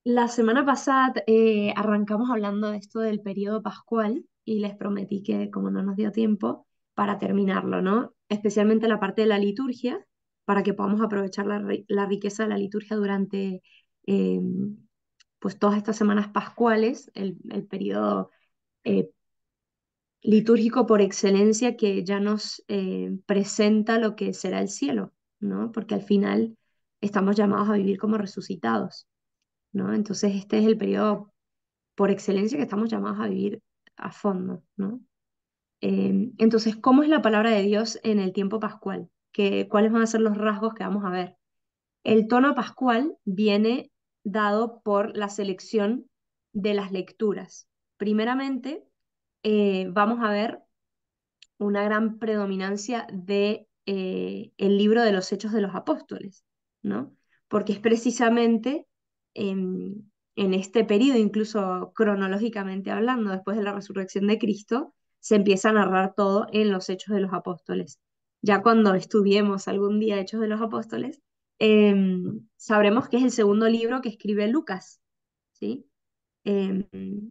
La semana pasada arrancamos hablando de esto del periodo pascual y les prometí que como no nos dio tiempo para terminarlo, ¿no? Especialmente la parte de la liturgia, para que podamos aprovechar la riqueza de la liturgia durante eh, pues todas estas semanas pascuales, el periodo eh, litúrgico por excelencia que ya nos presenta lo que será el cielo, ¿no? Porque al final estamos llamados a vivir como resucitados, ¿no? Entonces este es el periodo por excelencia que estamos llamados a vivir a fondo, ¿no? Entonces, ¿cómo es la palabra de Dios en el tiempo pascual? ¿Cuáles van a ser los rasgos que vamos a ver? El tono pascual viene dado por la selección de las lecturas. Primeramente, vamos a ver una gran predominancia de el libro de los Hechos de los Apóstoles, ¿no? Porque es precisamente en este periodo, incluso cronológicamente hablando, después de la resurrección de Cristo, se empieza a narrar todo en los Hechos de los Apóstoles. Ya cuando estudiemos algún día Hechos de los Apóstoles, sabremos que es el segundo libro que escribe Lucas, ¿sí? Eh,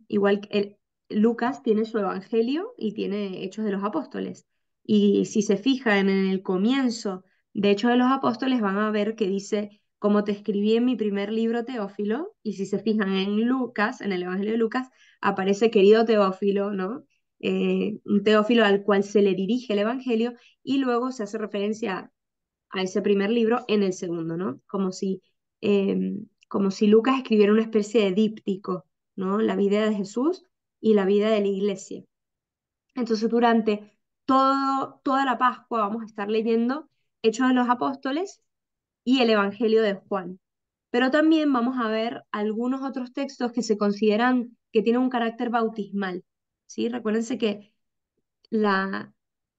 igual que Lucas tiene su Evangelio y tiene Hechos de los Apóstoles. Y si se fijan en el comienzo de Hechos de los Apóstoles, van a ver que dice, como te escribí en mi primer libro, Teófilo, y si se fijan en Lucas, en el Evangelio de Lucas, aparece querido Teófilo, ¿no? Un Teófilo al cual se le dirige el Evangelio y luego se hace referencia a ese primer libro en el segundo, ¿no? Como si Lucas escribiera una especie de díptico, ¿no? La vida de Jesús y la vida de la iglesia. Entonces, durante toda la Pascua vamos a estar leyendo Hechos de los Apóstoles y el Evangelio de Juan. Pero también vamos a ver algunos otros textos que se consideran que tienen un carácter bautismal, ¿sí? Recuérdense que la,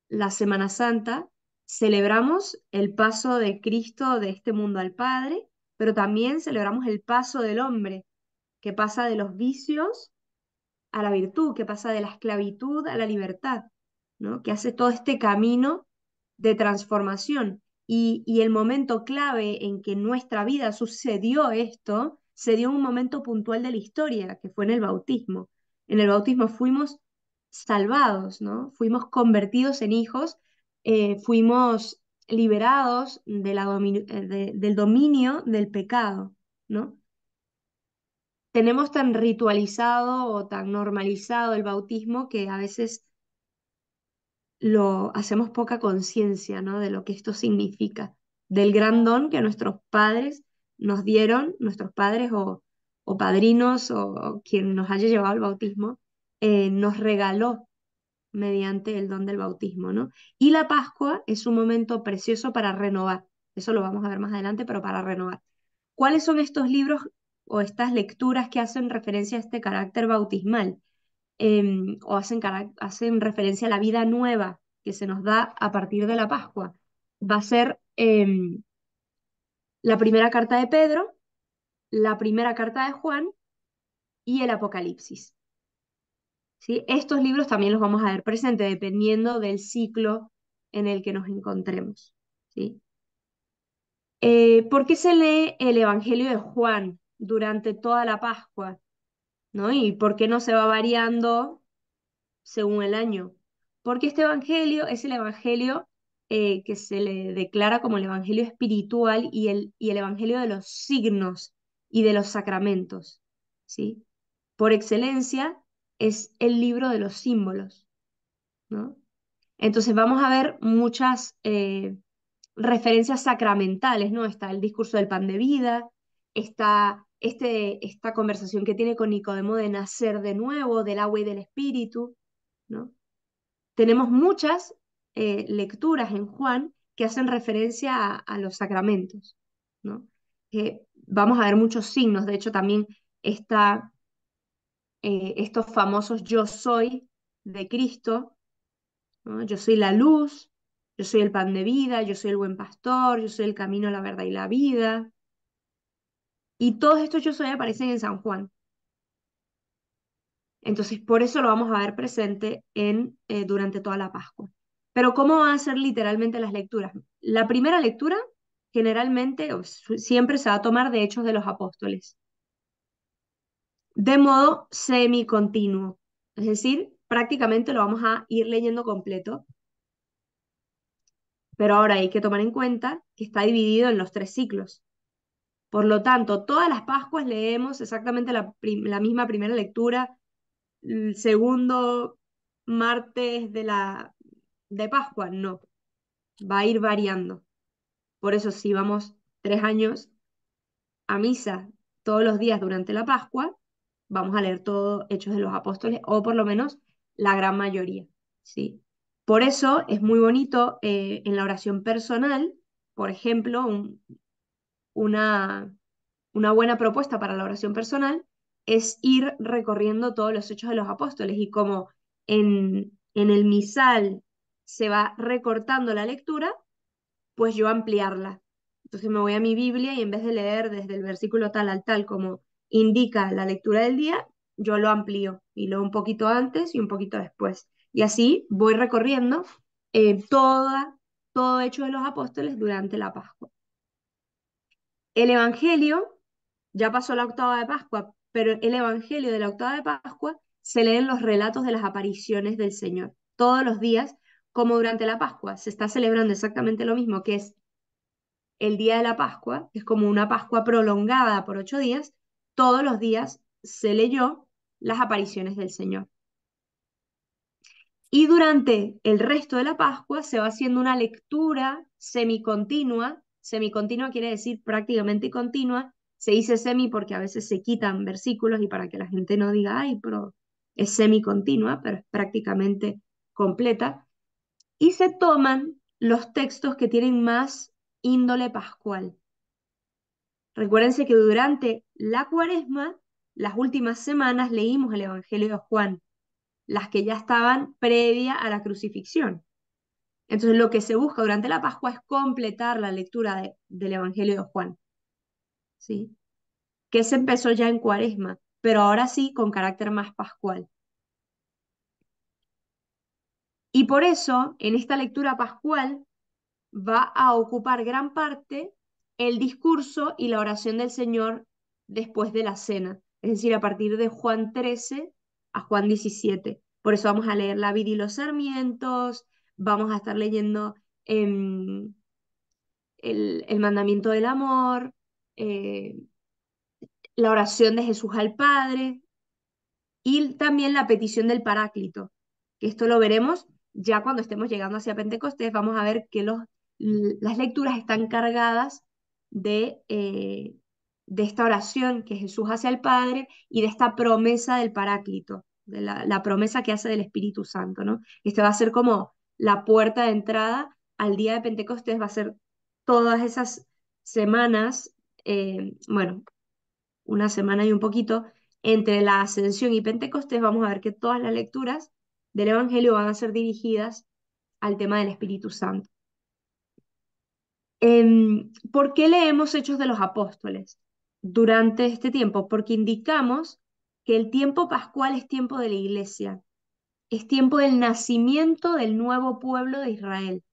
la Semana Santa celebramos el paso de Cristo de este mundo al Padre, pero también celebramos el paso del hombre, que pasa de los vicios a la virtud, que pasa de la esclavitud a la libertad, ¿no? Que hace todo este camino de transformación. Y el momento clave en que en nuestra vida sucedió esto, se dio un momento puntual de la historia, que fue en el bautismo. En el bautismo fuimos salvados, ¿no? Fuimos convertidos en hijos, fuimos liberados del dominio del pecado, ¿no? Tenemos tan ritualizado o tan normalizado el bautismo que a veces lo hacemos poca conciencia, ¿no? De lo que esto significa, del gran don que nuestros padres nos dieron, nuestros padres o padrinos o quien nos haya llevado al bautismo, nos regaló mediante el don del bautismo, ¿no? Y la Pascua es un momento precioso para renovar. Eso lo vamos a ver más adelante, pero para renovar. ¿Cuáles son estos libros o estas lecturas que hacen referencia a este carácter bautismal? O hacen referencia a la vida nueva que se nos da a partir de la Pascua. Va a ser la primera carta de Pedro, la primera carta de Juan y el Apocalipsis. ¿Sí? Estos libros también los vamos a ver presentes dependiendo del ciclo en el que nos encontremos. ¿Sí? ¿Por qué se lee el Evangelio de Juan durante toda la Pascua? ¿No? ¿Y por qué no se va variando según el año? Porque este Evangelio es el Evangelio que se le declara como el Evangelio espiritual y el Evangelio de los signos y de los sacramentos. ¿Sí? Por excelencia es el libro de los símbolos, ¿no? Entonces vamos a ver muchas referencias sacramentales, ¿no? Está el discurso del pan de vida, está esta conversación que tiene con Nicodemo de nacer de nuevo, del agua y del espíritu, ¿no? Tenemos muchas lecturas en Juan que hacen referencia a los sacramentos, ¿no? Vamos a ver muchos signos, de hecho también está estos famosos yo soy de Cristo, ¿no? Yo soy la luz, yo soy el pan de vida, yo soy el buen pastor, yo soy el camino, la verdad y la vida. Y todos estos yo soy aparecen en San Juan. Entonces, por eso lo vamos a ver presente durante toda la Pascua. Pero, ¿cómo van a ser literalmente las lecturas? La primera lectura, generalmente, siempre se va a tomar de Hechos de los Apóstoles. de modo semicontinuo. Es decir, prácticamente lo vamos a ir leyendo completo, pero ahora hay que tomar en cuenta que está dividido en los 3 ciclos. Por lo tanto, todas las Pascuas leemos exactamente la misma primera lectura, el segundo martes de Pascua, no, va a ir variando. Por eso si vamos 3 años a misa todos los días durante la Pascua, vamos a leer todo Hechos de los Apóstoles, o por lo menos la gran mayoría, ¿sí? Por eso es muy bonito en la oración personal, por ejemplo, una, una buena propuesta para la oración personal es ir recorriendo todos los Hechos de los Apóstoles y como en el misal se va recortando la lectura, pues yo ampliarla. Entonces me voy a mi Biblia y en vez de leer desde el versículo tal al tal como indica la lectura del día, yo lo amplío y leo un poquito antes y un poquito después. Y así voy recorriendo todo Hecho de los Apóstoles durante la Pascua. El Evangelio, ya pasó la octava de Pascua, pero el Evangelio de la octava de Pascua se leen los relatos de las apariciones del Señor. Todos los días, como durante la Pascua, se está celebrando exactamente lo mismo, que es el día de la Pascua, que es como una Pascua prolongada por 8 días, todos los días se leyó las apariciones del Señor. Y durante el resto de la Pascua se va haciendo una lectura semicontinua. Semicontinua quiere decir prácticamente continua. Se dice semi porque a veces se quitan versículos y para que la gente no diga, ay, pero es semicontinua, pero es prácticamente completa. Y se toman los textos que tienen más índole pascual. Recuérdense que durante la Cuaresma, las últimas semanas leímos el Evangelio de Juan, las que ya estaban previa a la crucifixión. Entonces, lo que se busca durante la Pascua es completar la lectura del Evangelio de Juan, ¿sí? Que se empezó ya en Cuaresma, pero ahora sí con carácter más pascual. Y por eso, en esta lectura pascual, va a ocupar gran parte el discurso y la oración del Señor después de la cena, es decir, a partir de Juan 13 a Juan 17. Por eso vamos a leer la vid y los sarmientos, vamos a estar leyendo eh, el mandamiento del amor, eh, la oración de Jesús al Padre, y también la petición del Paráclito, que esto lo veremos ya cuando estemos llegando hacia Pentecostés. Vamos a ver que las lecturas están cargadas de esta oración que Jesús hace al Padre y de esta promesa del Paráclito, de la promesa que hace del Espíritu Santo, ¿no? Este va a ser como la puerta de entrada al día de Pentecostés, va a ser todas esas semanas, bueno, una semana y un poquito, entre la Ascensión y Pentecostés, vamos a ver que todas las lecturas del Evangelio van a ser dirigidas al tema del Espíritu Santo. ¿Por qué leemos Hechos de los Apóstoles durante este tiempo? Porque indicamos que el tiempo pascual es tiempo de la iglesia, es tiempo del nacimiento del nuevo pueblo de Israel.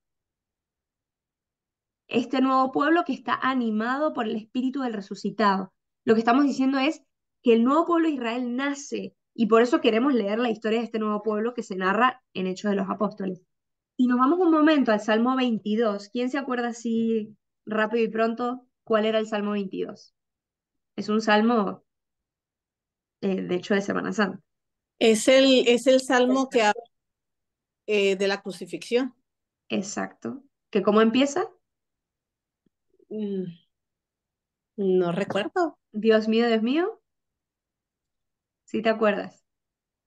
Este nuevo pueblo que está animado por el espíritu del resucitado. Lo que estamos diciendo es que el nuevo pueblo de Israel nace y por eso queremos leer la historia de este nuevo pueblo que se narra en Hechos de los Apóstoles. Y nos vamos un momento al Salmo 22. ¿Quién se acuerda así rápido y pronto cuál era el Salmo 22? Es un salmo, de hecho, de Semana Santa. Es el salmo que habla de la crucifixión. Exacto. ¿Que cómo empieza? Mm, no recuerdo. Dios mío, si te acuerdas.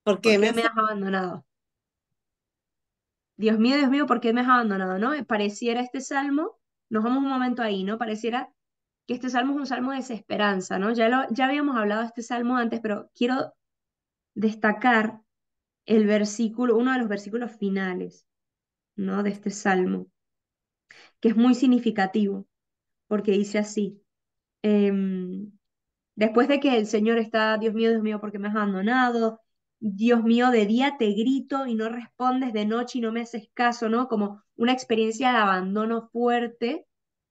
¿Por ¿Por qué me qué me hace? has abandonado? Dios mío, ¿por qué me has abandonado? ¿No? Pareciera este salmo, nos vamos un momento ahí, ¿no? Pareciera que este salmo es un salmo de desesperanza, ¿no? Ya habíamos hablado de este salmo antes, pero quiero destacar el versículo, uno de los versículos finales, ¿no? De este salmo, que es muy significativo, porque dice así, em, después de que el Señor está, Dios mío, ¿por qué me has abandonado? Dios mío, de día te grito y no respondes, de noche y no me haces caso, ¿no? Como una experiencia de abandono fuerte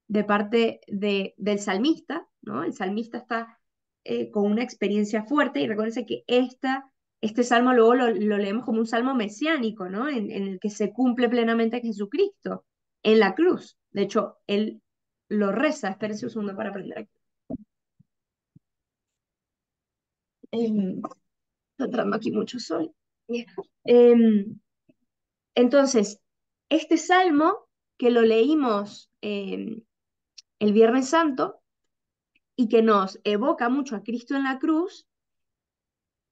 de parte del salmista, ¿no? El salmista está con una experiencia fuerte, y recuérdense que este salmo luego lo leemos como un salmo mesiánico, ¿no? En el que se cumple plenamente Jesucristo en la cruz. De hecho, él lo reza. Espérense un segundo para aprender aquí. Está entrando aquí mucho sol. Bien. Em, entonces, este salmo que lo leímos el Viernes Santo y que nos evoca mucho a Cristo en la cruz,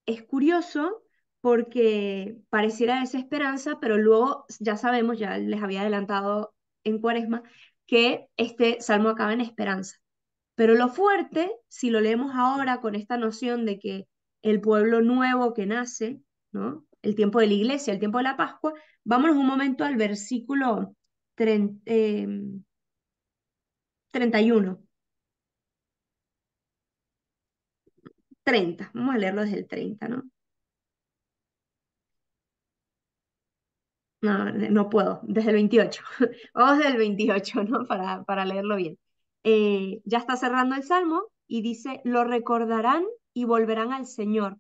es curioso porque pareciera desesperanza, pero luego ya sabemos, ya les había adelantado en Cuaresma, que este salmo acaba en esperanza. Pero lo fuerte, si lo leemos ahora con esta noción de que el pueblo nuevo que nace, ¿no? El tiempo de la iglesia, el tiempo de la Pascua, vámonos un momento al versículo 31, 30, vamos a leerlo desde el 30, ¿no? No, no puedo, desde el 28. Vamos desde el 28, ¿no? Para leerlo bien. Ya está cerrando el Salmo y dice, lo recordarán y volverán al Señor,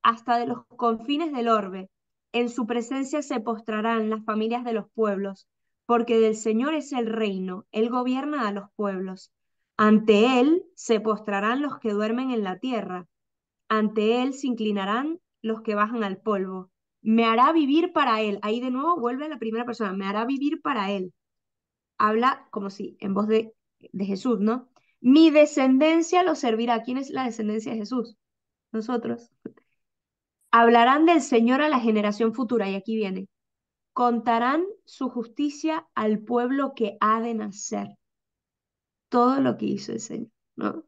hasta de los confines del orbe. En su presencia se postrarán las familias de los pueblos, porque del Señor es el reino, Él gobierna a los pueblos. Ante Él se postrarán los que duermen en la tierra, ante Él se inclinarán los que bajan al polvo. Me hará vivir para Él. Ahí de nuevo vuelve a la primera persona, me hará vivir para Él. Habla como si en voz de Jesús, ¿no? Mi descendencia lo servirá. ¿Quién es la descendencia de Jesús? Nosotros. Hablarán del Señor a la generación futura, y aquí viene. Contarán su justicia al pueblo que ha de nacer. Todo lo que hizo el Señor, ¿no?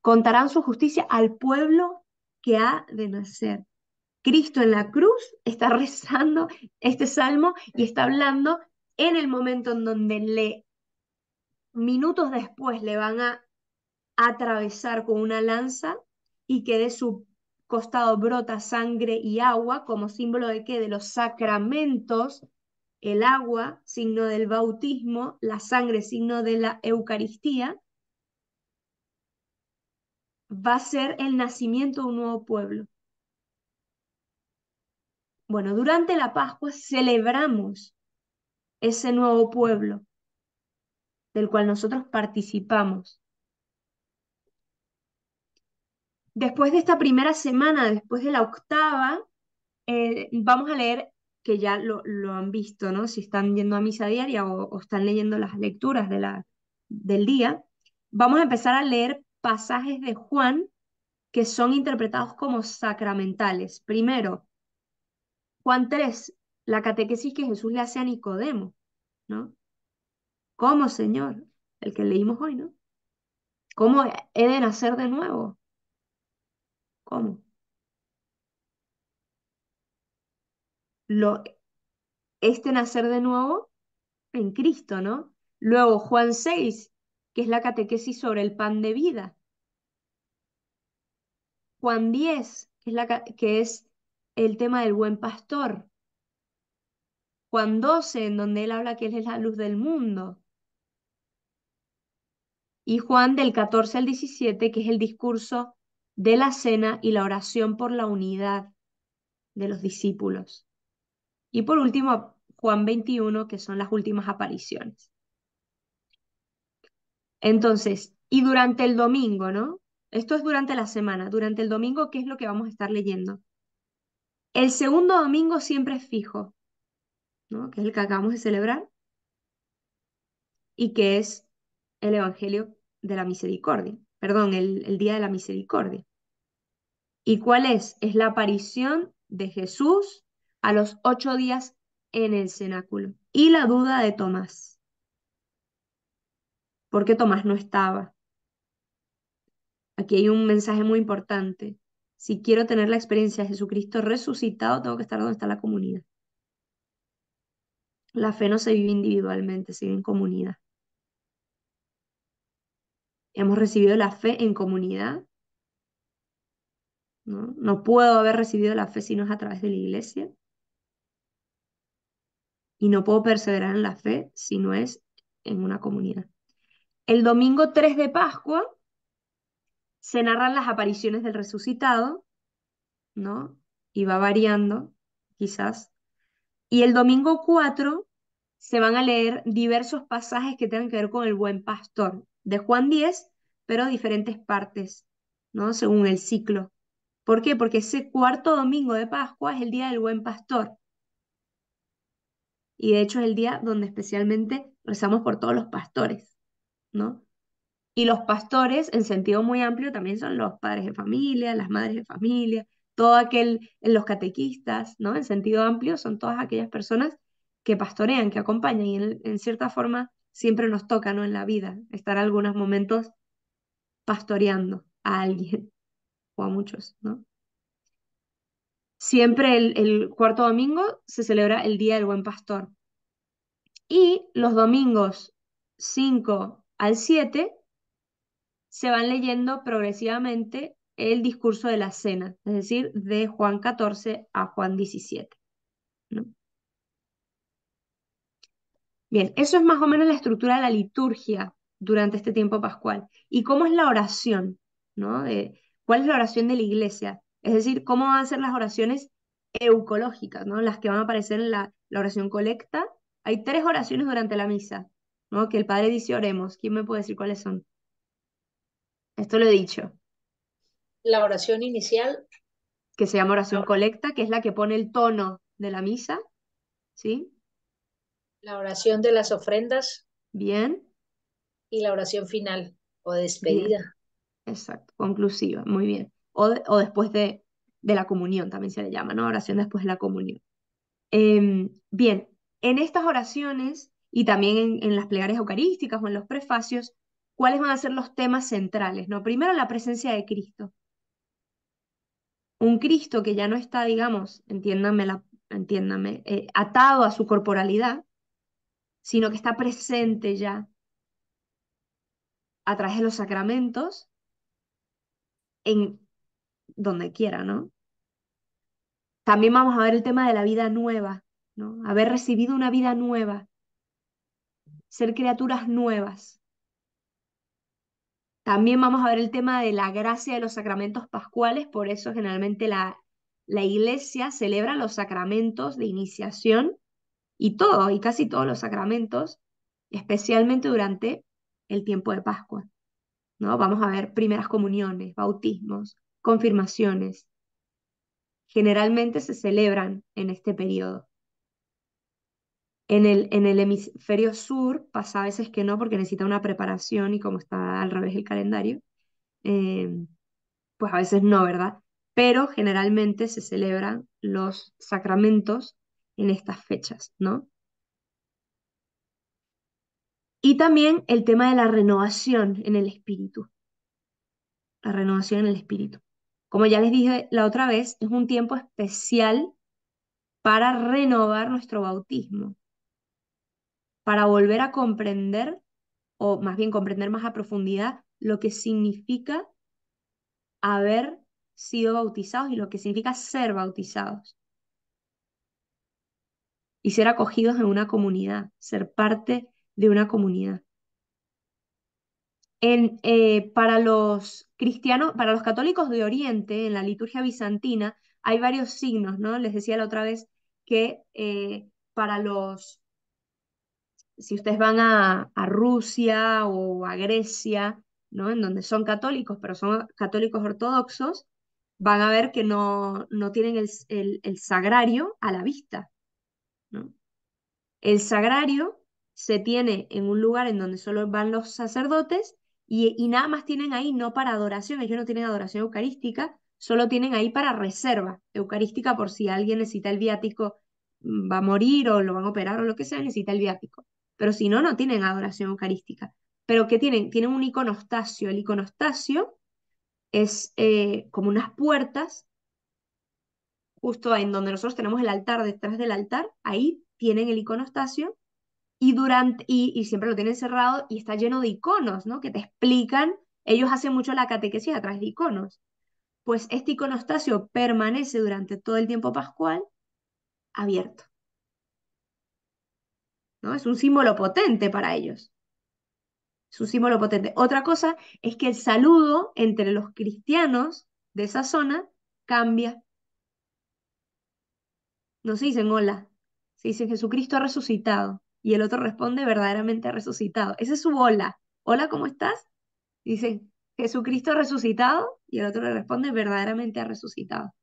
Contarán su justicia al pueblo que ha de nacer. Cristo en la cruz está rezando este salmo y está hablando en el momento en donde minutos después le van a atravesar con una lanza y que de su costado brota sangre y agua como símbolo de qué, de los sacramentos, el agua, signo del bautismo, la sangre, signo de la Eucaristía, va a ser el nacimiento de un nuevo pueblo. Bueno, durante la Pascua celebramos ese nuevo pueblo del cual nosotros participamos. Después de esta primera semana, después de la octava, vamos a leer, que ya lo han visto, ¿no? Si están yendo a misa diaria o están leyendo las lecturas del día, vamos a empezar a leer pasajes de Juan que son interpretados como sacramentales. Primero, Juan 3, la catequesis que Jesús le hace a Nicodemo, ¿no? ¿Cómo, Señor? El que leímos hoy, ¿no? ¿Cómo he de nacer de nuevo? ¿Cómo? Lo, este nacer de nuevo en Cristo, ¿no? Luego Juan 6, que es la catequesis sobre el pan de vida. Juan 10, que es el tema del buen pastor. Juan 12, en donde él habla que él es la luz del mundo. Y Juan del 14 al 17, que es el discurso de la cena y la oración por la unidad de los discípulos. Y por último, Juan 21, que son las últimas apariciones. Entonces, y durante el domingo, ¿no? Esto es durante la semana. Durante el domingo, ¿qué es lo que vamos a estar leyendo? El segundo domingo siempre es fijo, ¿no? Que es el que acabamos de celebrar y que es el Evangelio de la Misericordia, perdón, el Día de la Misericordia. ¿Y cuál es? Es la aparición de Jesús a los 8 días en el cenáculo. Y la duda de Tomás, porque Tomás no estaba. Aquí hay un mensaje muy importante. Si quiero tener la experiencia de Jesucristo resucitado, tengo que estar donde está la comunidad. La fe no se vive individualmente, se vive en comunidad. Hemos recibido la fe en comunidad, ¿no? No puedo haber recibido la fe si no es a través de la iglesia. Y no puedo perseverar en la fe si no es en una comunidad. El domingo 3 de Pascua Se narran las apariciones del resucitado, ¿no? Y va variando, quizás. Y el domingo 4 se van a leer diversos pasajes que tengan que ver con el buen pastor, de Juan 10, pero diferentes partes, ¿no? Según el ciclo. ¿Por qué? Porque ese cuarto domingo de Pascua es el día del buen pastor. Y de hecho es el día donde especialmente rezamos por todos los pastores, ¿no? Y los pastores, en sentido muy amplio, también son los padres de familia, las madres de familia, todo aquel, los catequistas, ¿no? En sentido amplio son todas aquellas personas que pastorean, que acompañan, y en cierta forma siempre nos toca, ¿no? En la vida, estar algunos momentos pastoreando a alguien o a muchos, ¿no? Siempre el cuarto domingo se celebra el Día del Buen Pastor. Y los domingos 5 al 7 se van leyendo progresivamente el discurso de la cena, es decir, de Juan 14 a Juan 17, ¿no? Bien, eso es más o menos la estructura de la liturgia durante este tiempo pascual. ¿Y cómo es la oración? ¿No? ¿Cuál es la oración de la iglesia? Es decir, cómo van a ser las oraciones eucológicas, ¿no? Las que van a aparecer en la oración colecta. Hay tres oraciones durante la misa, ¿no? Que el Padre dice oremos. ¿Quién me puede decir cuáles son? Esto lo he dicho, La oración inicial, que se llama la oración or- colecta, que es la que pone el tono de la misa, ¿sí? la oración de las ofrendas Bien, y la oración final o bien, despedida. exacto, conclusiva, muy bien. O después de la comunión, también se le llama, ¿no? Oración después de la comunión. Bien, en estas oraciones y también en las plegarias eucarísticas o en los prefacios, ¿cuáles van a ser los temas centrales? ¿No? Primero, la presencia de Cristo. Un Cristo que ya no está, digamos, entiéndame, atado a su corporalidad, sino que está presente ya a través de los sacramentos en donde quiera, ¿no? También vamos a ver el tema de la vida nueva, ¿no? Haber recibido una vida nueva, ser criaturas nuevas. También vamos a ver el tema de la gracia de los sacramentos pascuales, por eso generalmente la iglesia celebra los sacramentos de iniciación y casi todos los sacramentos, especialmente durante el tiempo de Pascua, ¿no? Vamos a ver primeras comuniones, bautismos, confirmaciones. Generalmente se celebran en este periodo. En el hemisferio sur pasa a veces que no, porque necesita una preparación y como está al revés el calendario, eh, pues a veces no, ¿verdad? Pero generalmente se celebran los sacramentos en estas fechas, ¿no? Y también el tema de la renovación en el espíritu, la renovación en el espíritu. Como ya les dije la otra vez, es un tiempo especial para renovar nuestro bautismo, para volver a comprender, o más bien comprender más a profundidad, lo que significa haber sido bautizados y lo que significa ser bautizados y ser acogidos en una comunidad, ser parte de una comunidad. Para los cristianos, para los católicos de Oriente, en la liturgia bizantina, hay varios signos, ¿no? Les decía la otra vez que para los si ustedes van a Rusia o a Grecia, ¿no? En donde son católicos, pero son católicos ortodoxos, van a ver que no tienen el sagrario a la vista, ¿no? El sagrario se tiene en un lugar en donde solo van los sacerdotes y nada más tienen ahí no para adoración, ellos no tienen adoración eucarística, solo tienen ahí para reserva eucarística por si alguien necesita el viático, va a morir o lo van a operar o lo que sea, necesita el viático. Pero si no, no tienen adoración eucarística. ¿Pero qué tienen? Tienen un iconostasio. El iconostasio es como unas puertas justo en donde nosotros tenemos el altar, detrás del altar, ahí tienen el iconostasio y siempre lo tienen cerrado y está lleno de iconos, ¿no? Que te explican, ellos hacen mucho la catequesis a través de iconos. Pues este iconostasio permanece durante todo el tiempo pascual abierto, ¿no? Es un símbolo potente para ellos. Es un símbolo potente. Otra cosa es que el saludo entre los cristianos de esa zona cambia. No se dicen hola, se dice Jesucristo ha resucitado. Y el otro responde verdaderamente ha resucitado. Ese es su hola. Hola, ¿cómo estás? Dicen Jesucristo ha resucitado. Y el otro le responde verdaderamente ha resucitado.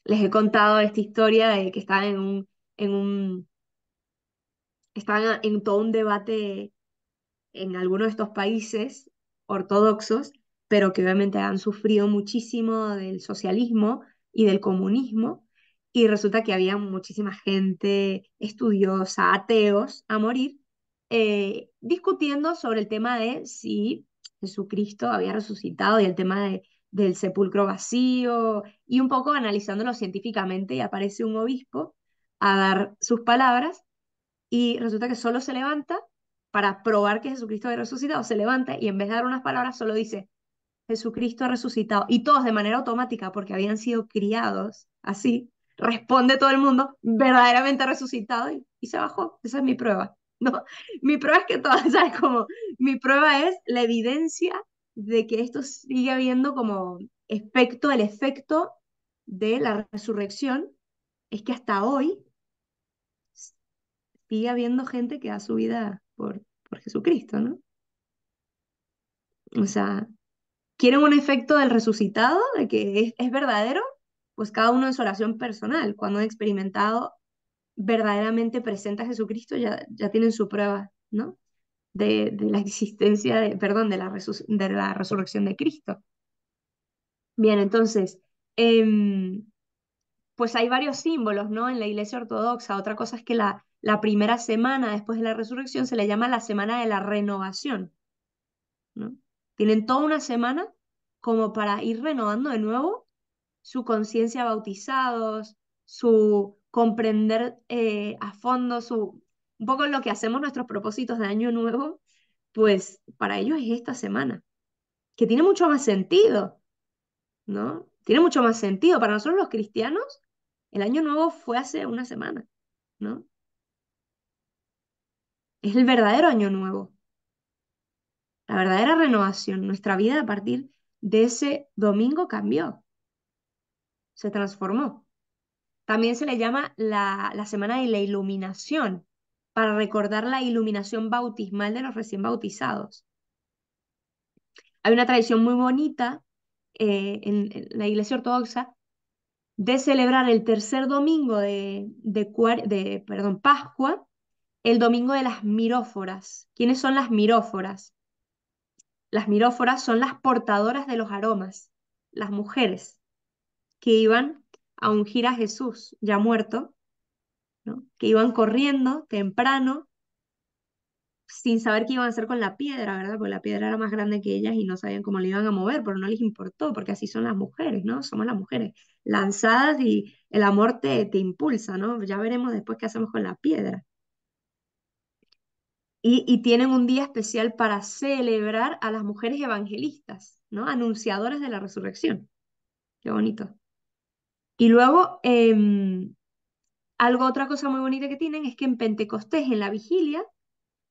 Les he contado esta historia de que estaban estaban en todo un debate en algunos de estos países ortodoxos, pero que obviamente han sufrido muchísimo del socialismo y del comunismo, y resulta que había muchísima gente estudiosa, ateos, a morir, discutiendo sobre el tema de si Jesucristo había resucitado y el tema del sepulcro vacío, y un poco analizándolo científicamente, y aparece un obispo a dar sus palabras y resulta que solo se levanta para probar que Jesucristo ha resucitado, se levanta y en vez de dar unas palabras solo dice, Jesucristo ha resucitado. Y todos de manera automática, porque habían sido criados así, responde todo el mundo, verdaderamente ha resucitado y se bajó. Esa es mi prueba, ¿no? Mi prueba es que todas, ¿sabes? Como, mi prueba es la evidencia de que esto sigue habiendo como efecto, el efecto de la resurrección, es que hasta hoy sigue habiendo gente que da su vida por Jesucristo, ¿no? O sea, ¿quieren un efecto del resucitado, de que es verdadero? Pues cada uno en su oración personal, cuando han experimentado verdaderamente presente a Jesucristo, ya tienen su prueba, ¿no? De la existencia, perdón, de la resurrección de Cristo. Bien, entonces, em, pues hay varios símbolos, ¿no? En la Iglesia Ortodoxa. Otra cosa es que la primera semana después de la resurrección se le llama la semana de la renovación, ¿no? Tienen toda una semana como para ir renovando de nuevo su conciencia bautizados, su comprender a fondo, un poco lo que hacemos nuestros propósitos de año nuevo, pues para ellos es esta semana, que tiene mucho más sentido, ¿no? Tiene mucho más sentido. Para nosotros los cristianos, el año nuevo fue hace una semana, ¿no? Es el verdadero año nuevo, la verdadera renovación. Nuestra vida a partir de ese domingo cambió, se transformó. También se le llama la semana de la iluminación, para recordar la iluminación bautismal de los recién bautizados. Hay una tradición muy bonita en la Iglesia Ortodoxa de celebrar el tercer domingo perdón, Pascua, el domingo de las miróforas. ¿Quiénes son las miróforas? Las miróforas son las portadoras de los aromas, las mujeres que iban a ungir a Jesús ya muerto, ¿no? Que iban corriendo temprano sin saber qué iban a hacer con la piedra, ¿verdad? Porque la piedra era más grande que ellas y no sabían cómo la iban a mover, pero no les importó, porque así son las mujeres, ¿no? Somos las mujeres lanzadas y el amor te impulsa, ¿no? Ya veremos después qué hacemos con la piedra. Y tienen un día especial para celebrar a las mujeres evangelistas, ¿no? Anunciadoras de la resurrección. Qué bonito. Y luego, otra cosa muy bonita que tienen es que en Pentecostés, en la vigilia,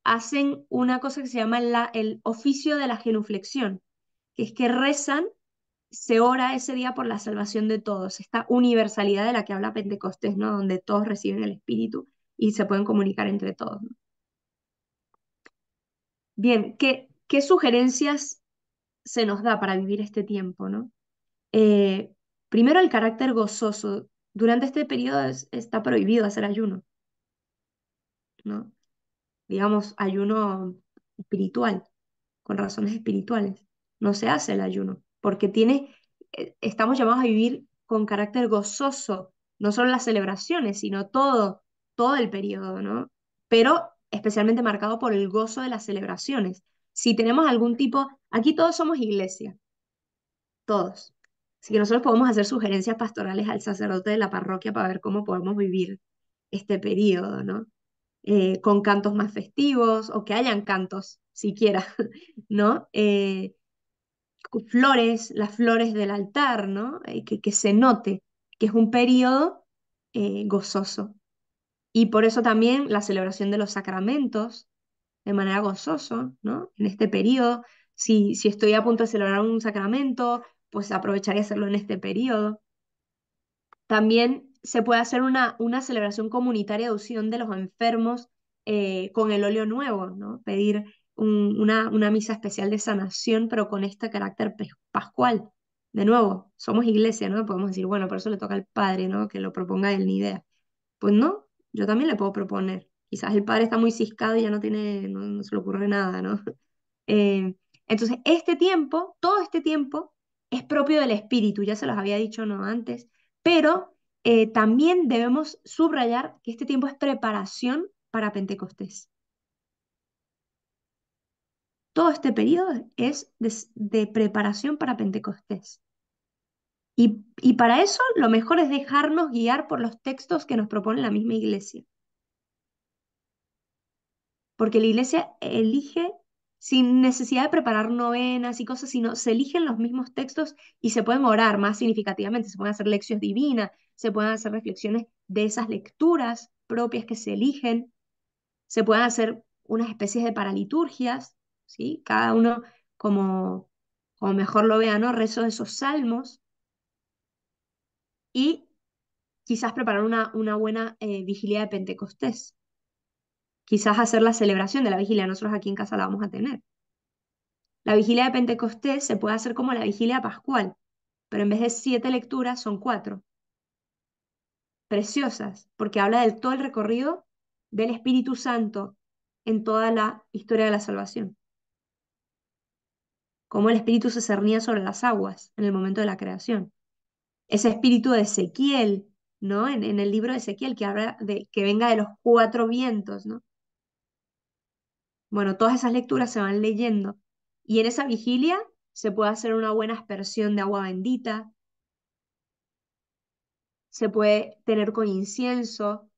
hacen una cosa que se llama el oficio de la genuflexión, que es que rezan, se ora ese día por la salvación de todos, esta universalidad de la que habla Pentecostés, ¿no? Donde todos reciben el Espíritu y se pueden comunicar entre todos, ¿no? Bien, ¿qué sugerencias se nos da para vivir este tiempo, ¿no? Eh, Primero, el carácter gozoso. Durante este periodo está prohibido hacer ayuno, ¿no? Digamos, ayuno espiritual, con razones espirituales. No se hace el ayuno, porque estamos llamados a vivir con carácter gozoso, no solo las celebraciones, sino todo el periodo, ¿no? Pero especialmente marcado por el gozo de las celebraciones. Si tenemos algún tipo, aquí todos somos iglesia, todos. Así que nosotros podemos hacer sugerencias pastorales al sacerdote de la parroquia para ver cómo podemos vivir este periodo, ¿no? Con cantos más festivos o que hayan cantos, siquiera, ¿no? Flores, las flores del altar, ¿no? Que se note que es un periodo gozoso. Y por eso también la celebración de los sacramentos, de manera gozoso, ¿no? En este periodo. Si estoy a punto de celebrar un sacramento, pues aprovecharía hacerlo en este periodo. También se puede hacer una celebración comunitaria de unción de los enfermos con el óleo nuevo, ¿no? Pedir una misa especial de sanación, pero con este carácter pascual. De nuevo, somos iglesia, ¿no? Podemos decir, bueno, por eso le toca al padre, ¿no? Que lo proponga él, ni idea. Pues no, yo también le puedo proponer. Quizás el padre está muy ciscado y ya no se le ocurre nada, ¿no? Eh, entonces, este tiempo, todo este tiempo, es propio del Espíritu, ya se los había dicho no antes, pero también debemos subrayar que este tiempo es preparación para Pentecostés. Todo este periodo es de preparación para Pentecostés. Y para eso lo mejor es dejarnos guiar por los textos que nos propone la misma iglesia. Porque la iglesia elige sin necesidad de preparar novenas y cosas, sino se eligen los mismos textos y se pueden orar más significativamente, se pueden hacer lecciones divinas, se pueden hacer reflexiones de esas lecturas propias que se eligen, se pueden hacer unas especies de paraliturgias, ¿sí? Cada uno como mejor lo vea, ¿no? Rezo de esos salmos y quizás preparar una buena vigilia de Pentecostés. Quizás hacer la celebración de la vigilia, nosotros aquí en casa la vamos a tener. La vigilia de Pentecostés se puede hacer como la vigilia pascual, pero en vez de 7 lecturas son 4, preciosas, porque habla de todo el recorrido del Espíritu Santo en toda la historia de la salvación. Cómo el Espíritu se cernía sobre las aguas en el momento de la creación. Ese espíritu de Ezequiel, ¿no? En el libro de Ezequiel que habla de que venga de los 4 vientos, ¿no? Bueno, todas esas lecturas se van leyendo. Y en esa vigilia se puede hacer una buena aspersión de agua bendita, se puede tener con incienso,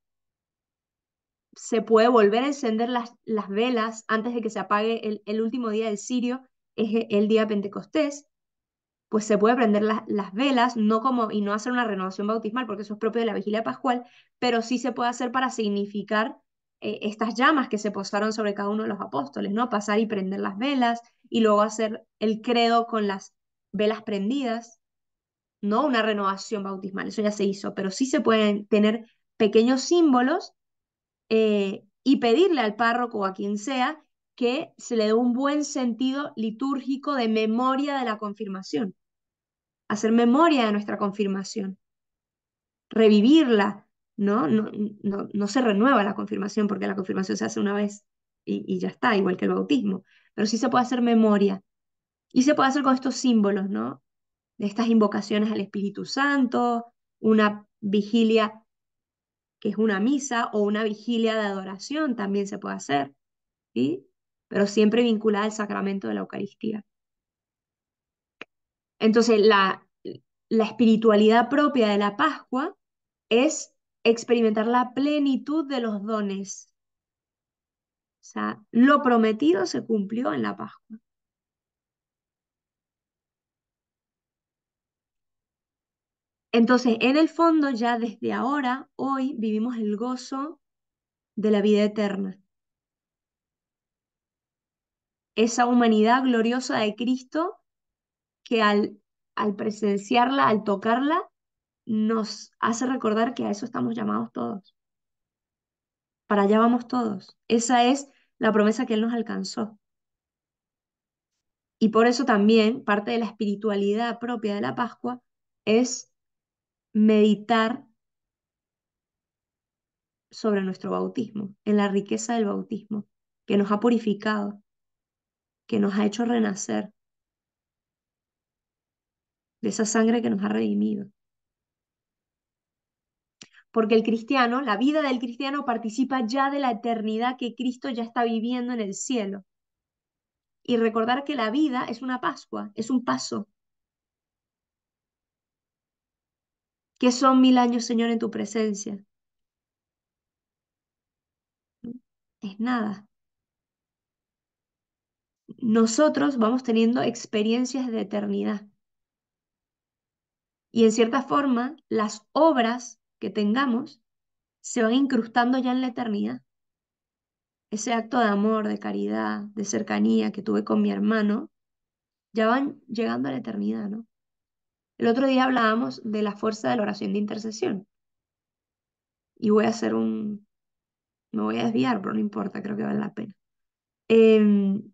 se puede volver a encender las velas antes de que se apague el último día del cirio, es el día Pentecostés, pues se puede prender las velas, no como, y no hacer una renovación bautismal, porque eso es propio de la vigilia pascual, pero sí se puede hacer para significar estas llamas que se posaron sobre cada uno de los apóstoles, ¿no? Pasar y prender las velas, y luego hacer el credo con las velas prendidas, no una renovación bautismal, eso ya se hizo, pero sí se pueden tener pequeños símbolos y pedirle al párroco o a quien sea que se le dé un buen sentido litúrgico de memoria de la confirmación, hacer memoria de nuestra confirmación, revivirla, ¿no? No se renueva la confirmación porque la confirmación se hace una vez y ya está, igual que el bautismo, pero sí se puede hacer memoria y se puede hacer con estos símbolos, ¿no? De estas invocaciones al Espíritu Santo, una vigilia que es una misa o una vigilia de adoración también se puede hacer, ¿sí? Pero siempre vinculada al sacramento de la Eucaristía. Entonces, la espiritualidad propia de la Pascua es experimentar la plenitud de los dones. O sea, lo prometido se cumplió en la Pascua. Entonces, en el fondo, ya desde ahora, hoy, vivimos el gozo de la vida eterna. Esa humanidad gloriosa de Cristo que al presenciarla, al tocarla, nos hace recordar que a eso estamos llamados todos. Para allá vamos todos. Esa es la promesa que Él nos alcanzó. Y por eso también parte de la espiritualidad propia de la Pascua es meditar sobre nuestro bautismo, en la riqueza del bautismo, que nos ha purificado, que nos ha hecho renacer, de esa sangre que nos ha redimido. Porque el cristiano, la vida del cristiano participa ya de la eternidad que Cristo ya está viviendo en el cielo. Y recordar que la vida es una Pascua, es un paso. ¿Qué son 1000 años, Señor, en tu presencia? Es nada. Nosotros vamos teniendo experiencias de eternidad. Y en cierta forma, las obras que tengamos se van incrustando ya en la eternidad. ese acto de amor, de caridad, de cercanía que tuve con mi hermano, ya van llegando a la eternidad, ¿no? El otro día hablábamos de la fuerza de la oración de intercesión y voy a hacer me voy a desviar, pero no importa, creo que vale la pena. Em,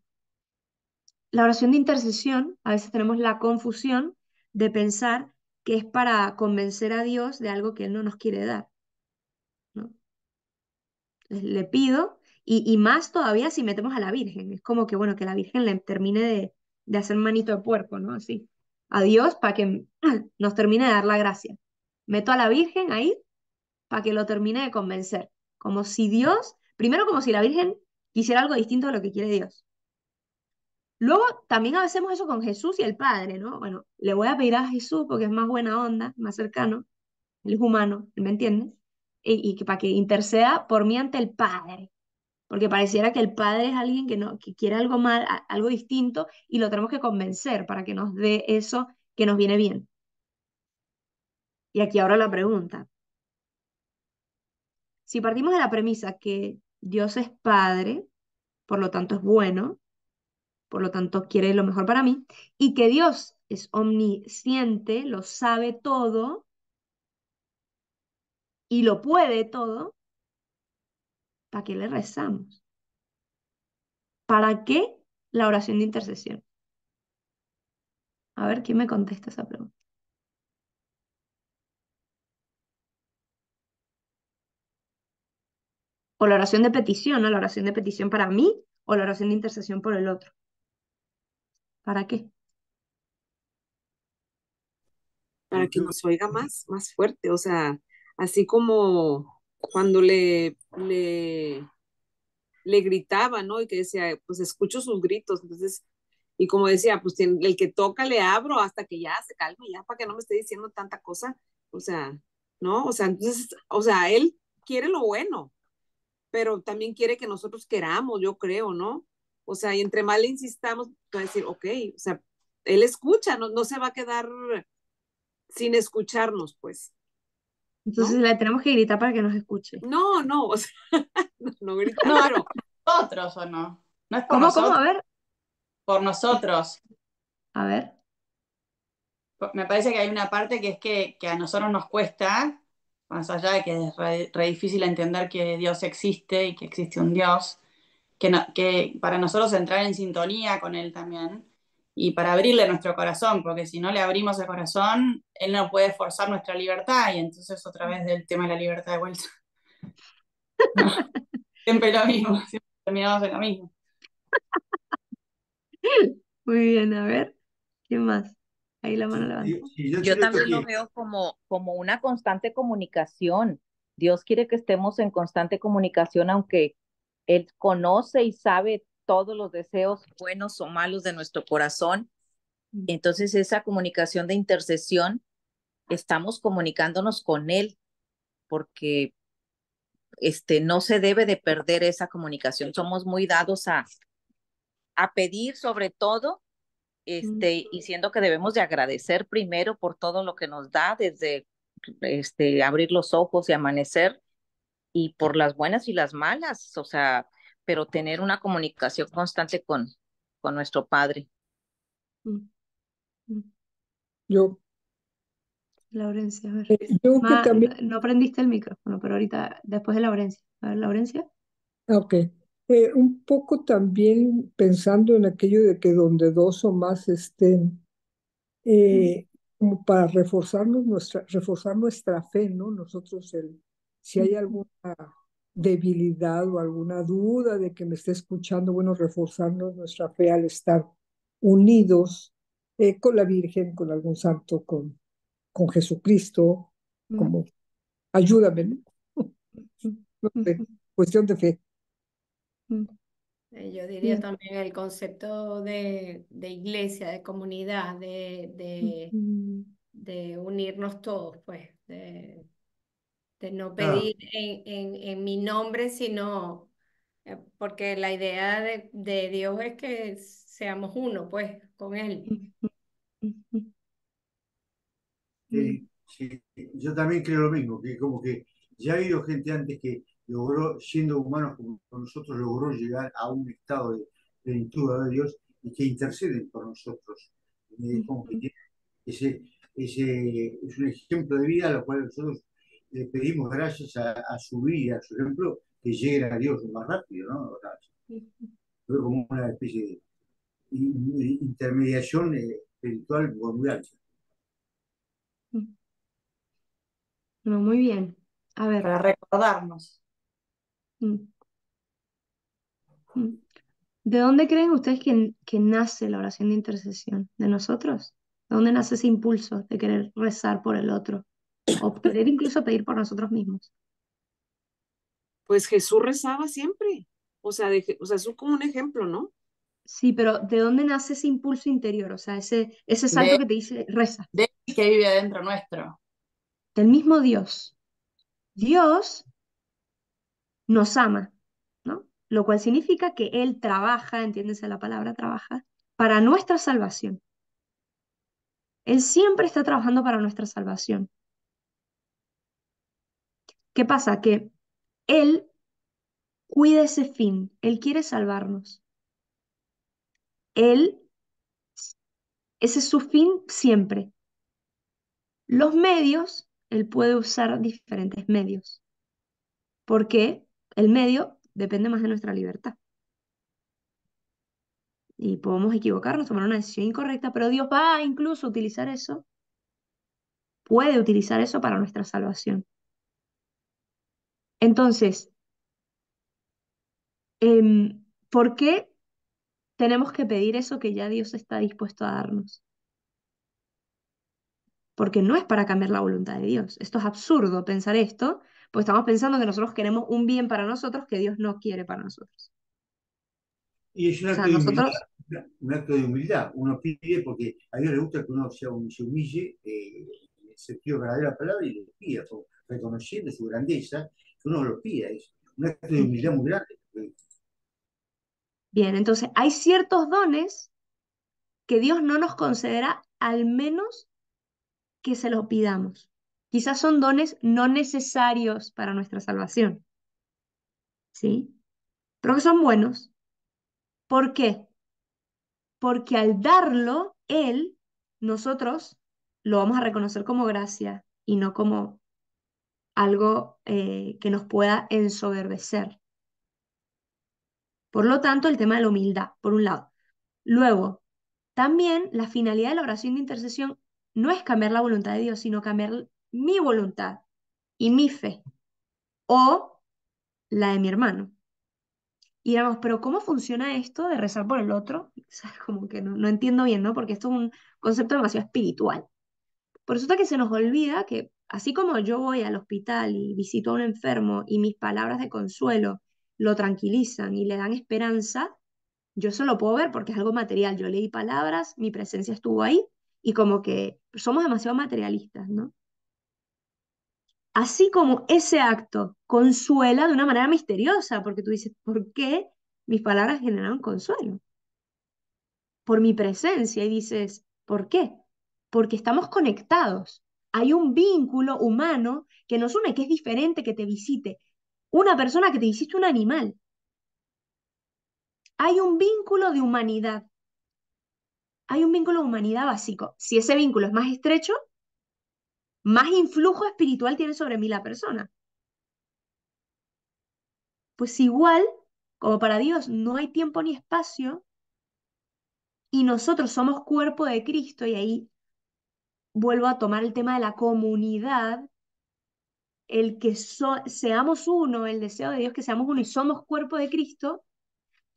la oración de intercesión, a veces tenemos la confusión de pensar que es para convencer a Dios de algo que Él no nos quiere dar, ¿no? Le pido, y más todavía si metemos a la Virgen, es como que, bueno, que la Virgen le termine de hacer manito de puerco, ¿no? Así, a Dios para que nos termine de dar la gracia. Meto a la Virgen ahí para que lo termine de convencer, como si Dios, primero como si la Virgen quisiera algo distinto de lo que quiere Dios. Luego también hacemos eso con Jesús y el Padre, ¿no? Bueno, le voy a pedir a Jesús porque es más buena onda, más cercano, él es humano, ¿él me entiende? Y que para que interceda por mí ante el Padre, porque pareciera que el Padre es alguien que no, que quiere algo mal, algo distinto, y lo tenemos que convencer para que nos dé eso que nos viene bien. Y aquí ahora la pregunta, si partimos de la premisa que Dios es Padre, por lo tanto es bueno, por lo tanto quiere lo mejor para mí, y que Dios es omnisciente, lo sabe todo y lo puede todo, ¿para qué le rezamos? ¿Para qué la oración de intercesión? A ver, ¿quién me contesta esa pregunta? O la oración de petición, ¿no? La oración de petición para mí o la oración de intercesión por el otro. ¿Para qué? para que nos oiga más fuerte, o sea, así como cuando le gritaba, ¿no? Y que decía, pues escucho sus gritos, entonces, y como decía, pues el que toca le abro hasta que ya se calme, ya para que no me esté diciendo tanta cosa, o sea, ¿no? O sea, entonces, o sea, él quiere lo bueno, pero también quiere que nosotros queramos, yo creo, ¿no? O sea, y entre más le insistamos, va a decir, ok, o sea, él escucha, no se va a quedar sin escucharnos, pues, Entonces ¿no? le tenemos que gritar para que nos escuche. No, o sea, no gritar, No, es pero por nosotros o no. No es por ¿Cómo? A nosotros, ver, por nosotros. a ver. Me parece que hay una parte que es que a nosotros nos cuesta, más allá de que es re difícil entender que Dios existe y que existe un Dios, que para nosotros entrar en sintonía con Él también y para abrirle nuestro corazón, porque si no le abrimos el corazón, Él no puede forzar nuestra libertad y entonces otra vez del tema de la libertad de vuelta. No, siempre lo mismo, siempre terminamos en lo mismo. Muy bien, a ver. ¿Quién más? Ahí la mano Sí, levanta. sí, yo te Yo meto también lo aquí. veo como una constante comunicación. Dios quiere que estemos en constante comunicación, aunque Él conoce y sabe todos los deseos buenos o malos de nuestro corazón. Mm, Entonces, esa comunicación de intercesión, estamos comunicándonos con Él, porque no se debe de perder esa comunicación. Somos muy dados a pedir sobre todo, mm, y siendo que debemos de agradecer primero por todo lo que nos da, desde abrir los ojos y amanecer, y por las buenas y las malas, o sea, pero tener una comunicación constante con nuestro Padre. mm, mm. Yo, Laurencia, a ver. yo que también, No prendiste el micrófono, pero ahorita, después de Laurencia. A ver, Laurencia. ok, un poco también pensando en aquello de que donde dos o más estén, Mm, como para reforzar nuestra fe, ¿no? Nosotros, si hay mm, alguna debilidad o alguna duda de que me esté escuchando, bueno, reforzarnos nuestra fe al estar unidos con la Virgen, con algún santo, con Jesucristo, mm, como ayúdame, ¿no? mm, No mm, sé, cuestión de fe. mm. Yo diría Bien. también el concepto de iglesia, de comunidad, Mm, mm, de unirnos todos, pues, de no Claro, pedir en mi nombre, sino porque la idea de Dios es que seamos uno, pues, con Él. mm, mm, mm, mm, sí, sí. Yo también creo lo mismo, que como que ya ha habido gente antes que logró, siendo humanos como nosotros, logró llegar a un estado de plenitud de Dios y que interceden por nosotros. Es como que tiene es un ejemplo de vida a lo cual nosotros le pedimos gracias a su vida, a su ejemplo, que lleguen a Dios lo más rápido, ¿no? O sea, fue como una especie de intermediación espiritual muy alta. No, muy bien. A ver. Para recordarnos. Mm, mm. ¿De dónde creen ustedes que nace la oración de intercesión? ¿De nosotros? ¿De dónde nace ese impulso de querer rezar por el otro? O querer incluso pedir por nosotros mismos. Pues Jesús rezaba siempre. O sea, o sea, es como un ejemplo, ¿no? Sí, pero ¿de dónde nace ese impulso interior? O sea, ese salto De, que te dice, reza. de él que vive adentro nuestro. Del mismo Dios. Dios nos ama, ¿no? Lo cual significa que Él trabaja, entiéndese la palabra trabaja, para nuestra salvación. Él siempre está trabajando para nuestra salvación. ¿Qué pasa? Que Él cuida ese fin. Él quiere salvarnos. Él, ese es su fin siempre. Los medios, Él puede usar diferentes medios. Porque el medio depende más de nuestra libertad. Y podemos equivocarnos, tomar una decisión incorrecta, pero Dios va a incluso utilizar eso, puede utilizar eso para nuestra salvación. Entonces, ¿por qué tenemos que pedir eso que ya Dios está dispuesto a darnos? Porque no es para cambiar la voluntad de Dios. Esto es absurdo pensar esto, pues estamos pensando que nosotros queremos un bien para nosotros que Dios no quiere para nosotros. Y es un O acto sea, de humildad, nosotros, un acto de humildad. Uno pide porque a Dios le gusta que uno se humille, en el sentido verdadero de la palabra, y le pida, reconociendo su grandeza, que uno lo pida. Es un acto de humildad muy grande. bien, entonces hay ciertos dones que Dios no nos concederá al menos que se los pidamos. Quizás son dones no necesarios para nuestra salvación, ¿sí? Pero que son buenos. ¿Por qué? Porque al darlo, Él, nosotros lo vamos a reconocer como gracia y no como algo que nos pueda ensoberbecer. Por lo tanto, el tema de la humildad, por un lado. Luego, también la finalidad de la oración de intercesión no es cambiar la voluntad de Dios, sino cambiar mi voluntad y mi fe o la de mi hermano. Y digamos, pero ¿cómo funciona esto de rezar por el otro? O sea, como que no entiendo bien, ¿no? Porque esto es un concepto demasiado espiritual. Por eso es que se nos olvida que así como yo voy al hospital y visito a un enfermo y mis palabras de consuelo lo tranquilizan y le dan esperanza, yo eso lo puedo ver porque es algo material. Yo leí palabras, mi presencia estuvo ahí y como que somos demasiado materialistas, ¿no? Así como ese acto consuela de una manera misteriosa, porque tú dices, ¿por qué mis palabras generaron consuelo? Por mi presencia. Y dices, ¿por qué? Porque estamos conectados. Hay un vínculo humano que nos une, que es diferente que te visite una persona que te visite un animal. Hay un vínculo de humanidad. Hay un vínculo de humanidad básico. Si ese vínculo es más estrecho, más influjo espiritual tiene sobre mí la persona. Pues igual, como para Dios no hay tiempo ni espacio, y nosotros somos cuerpo de Cristo, y ahí vuelvo a tomar el tema de la comunidad, el que seamos uno, el deseo de Dios que seamos uno y somos cuerpo de Cristo,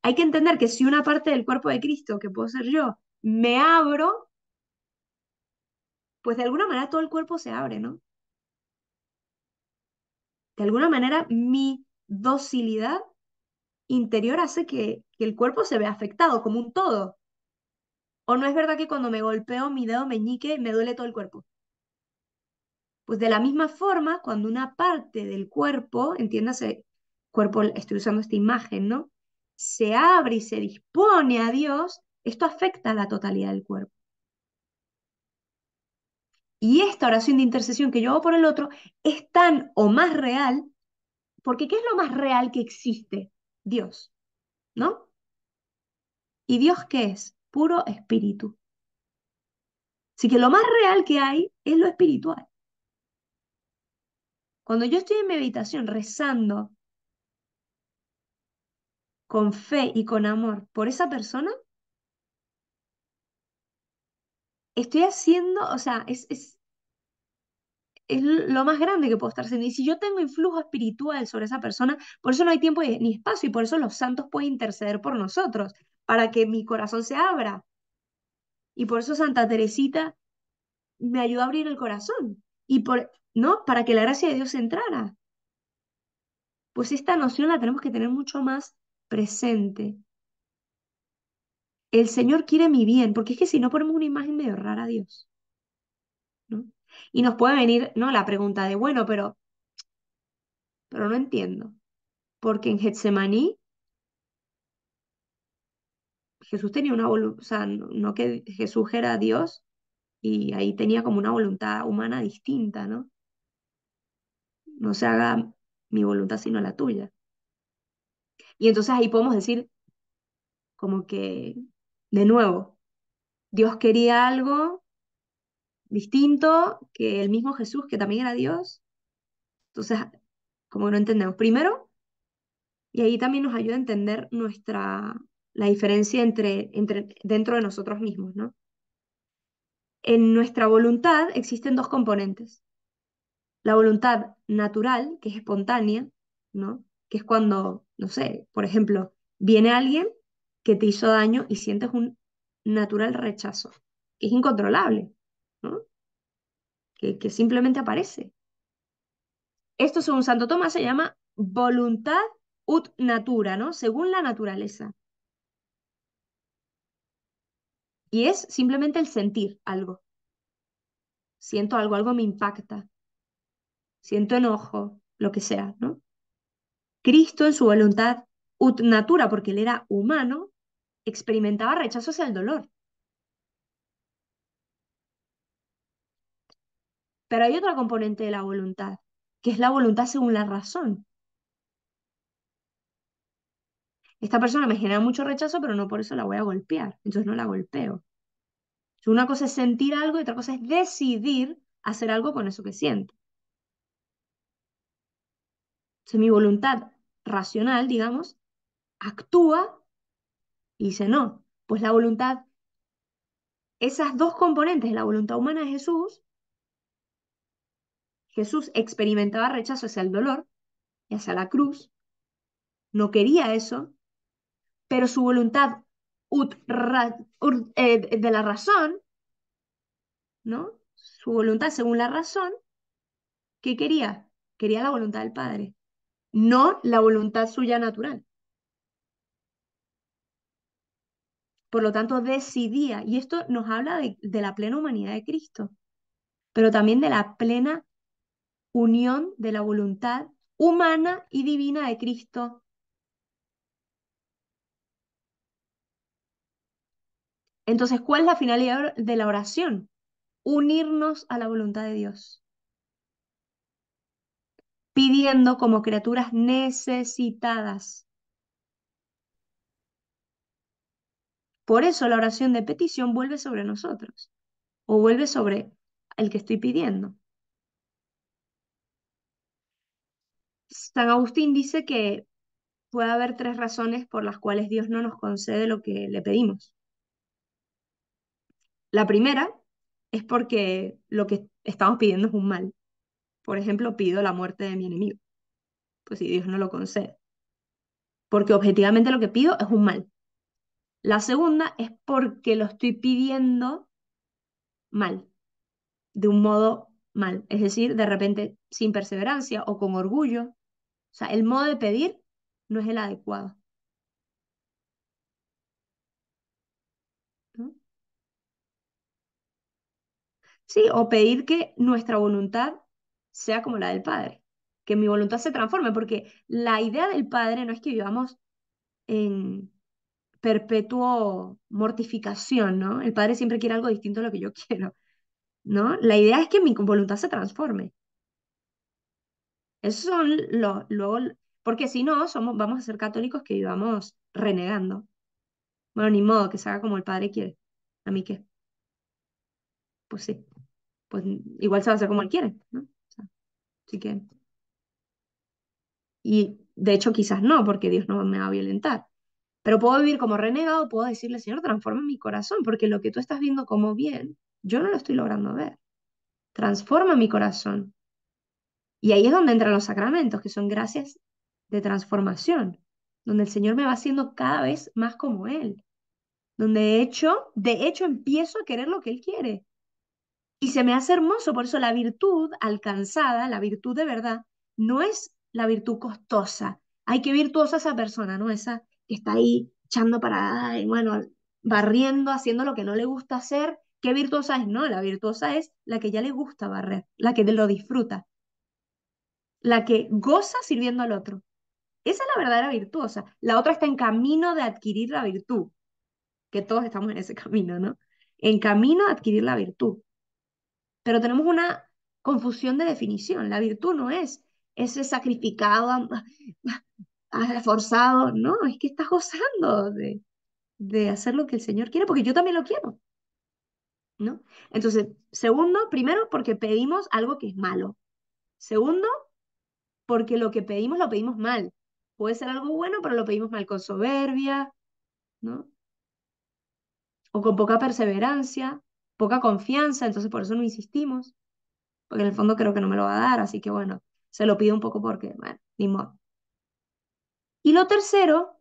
hay que entender que si una parte del cuerpo de Cristo, que puedo ser yo, me abro, pues de alguna manera todo el cuerpo se abre, ¿no? De alguna manera mi docilidad interior hace que el cuerpo se vea afectado como un todo. ¿O no es verdad que cuando me golpeo mi dedo meñique me duele todo el cuerpo? Pues de la misma forma, cuando una parte del cuerpo, entiéndase, cuerpo, estoy usando esta imagen, ¿no? Se abre y se dispone a Dios, esto afecta a la totalidad del cuerpo. Y esta oración de intercesión que yo hago por el otro es tan o más real Porque ¿qué es lo más real que existe? Dios, ¿no? ¿Y Dios qué es? Puro espíritu. Así que lo más real que hay es lo espiritual. Cuando yo estoy en mi habitación rezando con fe y con amor por esa persona, estoy haciendo, o sea, es lo más grande que puedo estar haciendo. Y si yo tengo influjo espiritual sobre esa persona, por eso no hay tiempo ni espacio y por eso los santos pueden interceder por nosotros, para que mi corazón se abra. Y por eso Santa Teresita me ayudó a abrir el corazón. Y ¿no? Para que la gracia de Dios entrara. Pues esta noción la tenemos que tener mucho más presente. El Señor quiere mi bien, porque es que si no ponemos una imagen medio rara a Dios, ¿no? Y nos puede venir, ¿no? La pregunta de, bueno, pero no entiendo. Porque en Getsemaní Jesús tenía una voluntad, o sea, no que Jesús era Dios y ahí tenía como una voluntad humana distinta, ¿no? No se haga mi voluntad sino la tuya. Y entonces ahí podemos decir como que, de nuevo, Dios quería algo distinto que el mismo Jesús, que también era Dios. Entonces, como no entendemos. Primero, y ahí también nos ayuda a entender la diferencia dentro de nosotros mismos, ¿no? En nuestra voluntad existen dos componentes. La voluntad natural, que es espontánea, ¿no? Que es cuando, no sé, por ejemplo, viene alguien que te hizo daño y sientes un natural rechazo, que es incontrolable, ¿no? Que simplemente aparece. Esto, según Santo Tomás, se llama voluntad ut natura, ¿no? Según la naturaleza. Y es simplemente el sentir algo. Siento algo, algo me impacta. Siento enojo, lo que sea, ¿no? Cristo en su voluntad ut natura, porque él era humano, experimentaba rechazo hacia el dolor. Pero hay otra componente de la voluntad, que es la voluntad según la razón. Esta persona me genera mucho rechazo, pero no por eso la voy a golpear, entonces no la golpeo. Una cosa es sentir algo y otra cosa es decidir hacer algo con eso que siento. Entonces mi voluntad racional, digamos, actúa y dice no. Pues la voluntad, esas dos componentes de la voluntad humana de Jesús, Jesús experimentaba rechazo hacia el dolor y hacia la cruz, no quería eso, pero su voluntad de la razón, ¿no? Su voluntad según la razón, ¿qué quería? Quería la voluntad del Padre, no la voluntad suya natural. Por lo tanto, decidía, y esto nos habla de la plena humanidad de Cristo, pero también de la plena unión de la voluntad humana y divina de Cristo. Entonces, ¿cuál es la finalidad de la oración? Unirnos a la voluntad de Dios, pidiendo como criaturas necesitadas. Por eso la oración de petición vuelve sobre nosotros, o vuelve sobre el que estoy pidiendo. San Agustín dice que puede haber tres razones por las cuales Dios no nos concede lo que le pedimos. La primera es porque lo que estamos pidiendo es un mal. Por ejemplo, pido la muerte de mi enemigo. Pues si Dios no lo concede. Porque objetivamente lo que pido es un mal. La segunda es porque lo estoy pidiendo mal, de un modo mal. Es decir, de repente sin perseverancia o con orgullo. O sea, el modo de pedir no es el adecuado, ¿no? Sí, o pedir que nuestra voluntad sea como la del Padre, que mi voluntad se transforme, porque la idea del Padre no es que vivamos en perpetuo mortificación, ¿no? El Padre siempre quiere algo distinto a lo que yo quiero, ¿no? La idea es que mi voluntad se transforme. Esos son luego, porque si no, vamos a ser católicos que vivamos renegando. Bueno, ni modo, que se haga como el padre quiere. ¿A mí qué? Pues sí, pues igual se va a hacer como él quiere, ¿no? O sea, así que, y de hecho quizás no, porque Dios no me va a violentar. Pero puedo vivir como renegado, puedo decirle, Señor, transforma mi corazón, porque lo que tú estás viendo como bien, yo no lo estoy logrando ver. Transforma mi corazón. Y ahí es donde entran los sacramentos, que son gracias de transformación, donde el Señor me va haciendo cada vez más como Él, donde de hecho empiezo a querer lo que Él quiere. Y se me hace hermoso, por eso la virtud alcanzada, la virtud de verdad, no es la virtud costosa. Ay, qué virtuosa esa persona, ¿no? Esa que está ahí echando para, ay, bueno, barriendo, haciendo lo que no le gusta hacer. ¿Qué virtuosa es? No, la virtuosa es la que ya le gusta barrer, la que lo disfruta, la que goza sirviendo al otro. Esa es la verdadera virtuosa. La otra está en camino de adquirir la virtud, que todos estamos en ese camino, ¿no? En camino de adquirir la virtud. Pero tenemos una confusión de definición. La virtud no es ese sacrificado, forzado, no, es que estás gozando de hacer lo que el Señor quiere, porque yo también lo quiero, ¿no? Entonces, segundo, primero, porque pedimos algo que es malo. Segundo, porque lo que pedimos lo pedimos mal. Puede ser algo bueno, pero lo pedimos mal con soberbia, ¿no? O con poca perseverancia, poca confianza, entonces por eso no insistimos, porque en el fondo creo que no me lo va a dar, así que bueno, se lo pido un poco porque, bueno, ni modo. Y lo tercero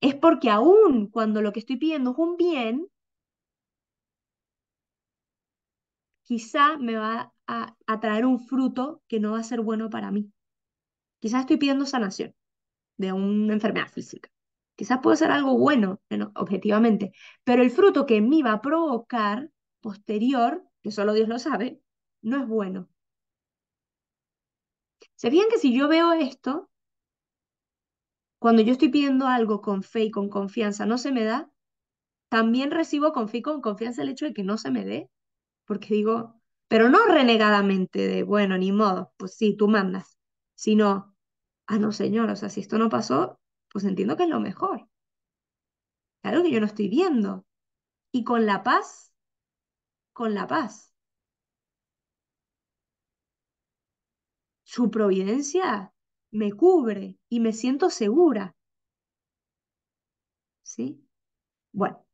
es porque aún cuando lo que estoy pidiendo es un bien, quizá me va a traer un fruto que no va a ser bueno para mí. Quizás estoy pidiendo sanación de una enfermedad física. Quizás puede ser algo bueno, objetivamente, pero el fruto que en mí va a provocar posterior, que solo Dios lo sabe, no es bueno. ¿Se fijan que si yo veo esto, cuando yo estoy pidiendo algo con fe y con confianza no se me da, también recibo con fe y con confianza el hecho de que no se me dé? Porque digo, pero no renegadamente de, bueno, ni modo, pues sí, tú mandas, sino, ah, no, señor, o sea, si esto no pasó, pues entiendo que es lo mejor. Claro que yo no estoy viendo. Y con la paz, su providencia me cubre y me siento segura, ¿sí? Bueno,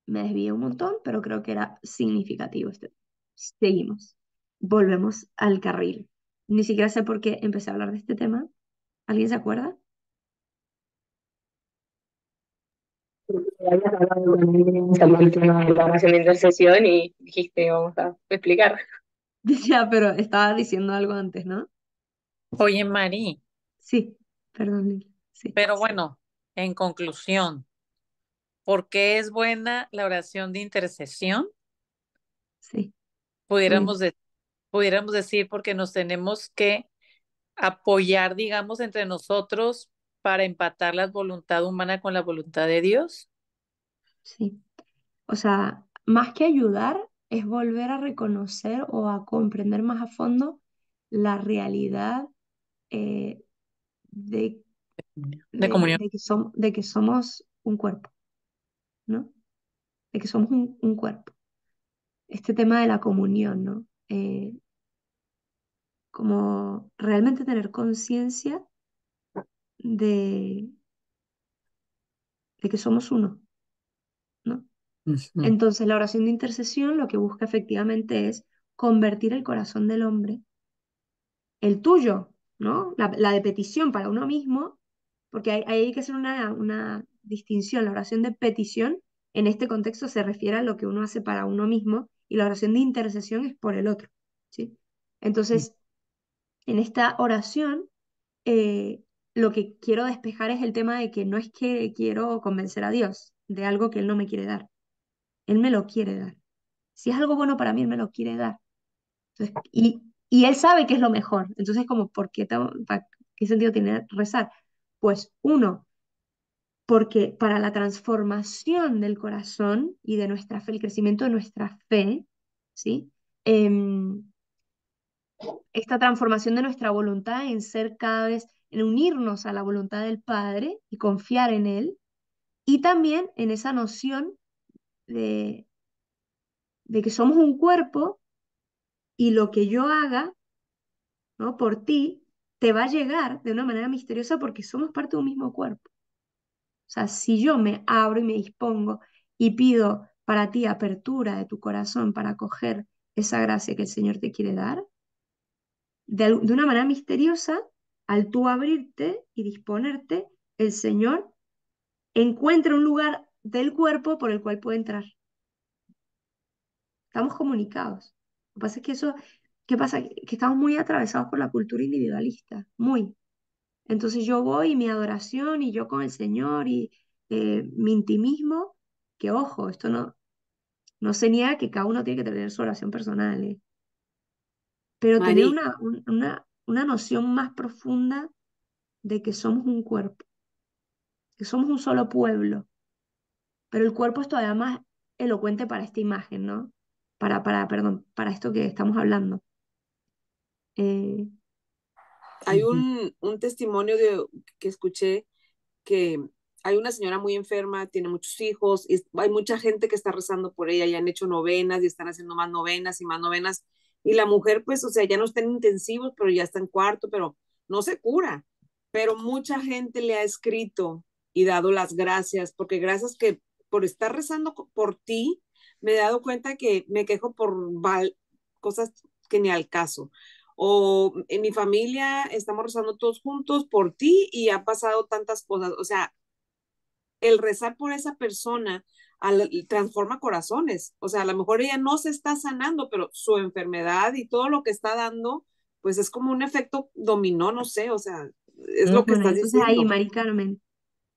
me desvié un montón, pero creo que era significativo este. Seguimos. Volvemos al carril. Ni siquiera sé por qué empecé a hablar de este tema. ¿Alguien se acuerda? Habías hablado con alguien sobre el tema de la oración de intercesión y dijiste, vamos a explicar. Ya, pero estaba diciendo algo antes, ¿no? Oye, Mari, Sí, perdón, Lili. Sí, pero bueno, en conclusión, ¿por qué es buena la oración de intercesión? sí. Muy Pudiéramos, bien. pudiéramos decir porque nos tenemos que apoyar, digamos, entre nosotros para empatar la voluntad humana con la voluntad de Dios. Sí. O sea, más que ayudar, es volver a reconocer o a comprender más a fondo la realidad eh, de, De comunión. de que somos un cuerpo, ¿no? De que somos un cuerpo. Este tema de la comunión, ¿no? Como realmente tener conciencia de, de que somos uno, ¿no? Ujú. Entonces, la oración de intercesión lo que busca efectivamente es convertir el corazón del hombre, el tuyo, ¿no? La de petición para uno mismo, porque hay que hacer una distinción. La oración de petición en este contexto se refiere a lo que uno hace para uno mismo y la oración de intercesión es por el otro, ¿sí? Entonces, en esta oración, eh, lo que quiero despejar es el tema de que no es que quiero convencer a Dios de algo que Él no me quiere dar. Él me lo quiere dar. Si es algo bueno para mí, Él me lo quiere dar. Entonces, y Él sabe que es lo mejor. Entonces, como, ¿qué sentido tiene rezar? Pues uno, porque para la transformación del corazón y de nuestra fe, el crecimiento de nuestra fe, ¿sí? Em, esta transformación de nuestra voluntad en ser cada vez, en unirnos a la voluntad del Padre y confiar en Él, y también en esa noción de, de que somos un cuerpo y lo que yo haga, ¿no? Por ti, te va a llegar de una manera misteriosa porque somos parte de un mismo cuerpo. O sea, si yo me abro y me dispongo y pido para ti apertura de tu corazón para acoger esa gracia que el Señor te quiere dar, de una manera misteriosa, al tú abrirte y disponerte, el Señor encuentra un lugar del cuerpo por el cual puede entrar. Estamos comunicados. Lo que pasa es que eso, ¿qué pasa? Que estamos muy atravesados por la cultura individualista, muy. Entonces yo voy y mi adoración y yo con el Señor y mi intimismo, que ojo, esto no se niega que cada uno tiene que tener su oración personal, pero tener Mari, una noción más profunda de que somos un cuerpo, que somos un solo pueblo, pero el cuerpo es todavía más elocuente para esta imagen, ¿no? Perdón, para esto que estamos hablando. Eh, hay un testimonio que escuché que hay una señora muy enferma, tiene muchos hijos, y hay mucha gente que está rezando por ella, y han hecho novenas y están haciendo más novenas y más novenas, y la mujer, pues, o sea, ya no está en intensivos, pero ya está en cuarto, pero no se cura. Pero mucha gente le ha escrito y dado las gracias, porque gracias que por estar rezando por ti, me he dado cuenta que me quejo por cosas que ni al caso. O en mi familia estamos rezando todos juntos por ti y ha pasado tantas cosas. O sea, el rezar por esa persona transforma corazones. O sea, a lo mejor ella no se está sanando, pero su enfermedad y todo lo que está dando, pues es como un efecto dominó, no sé, o sea, es lo que bueno, estás entonces ahí, diciendo. Mari Carmen,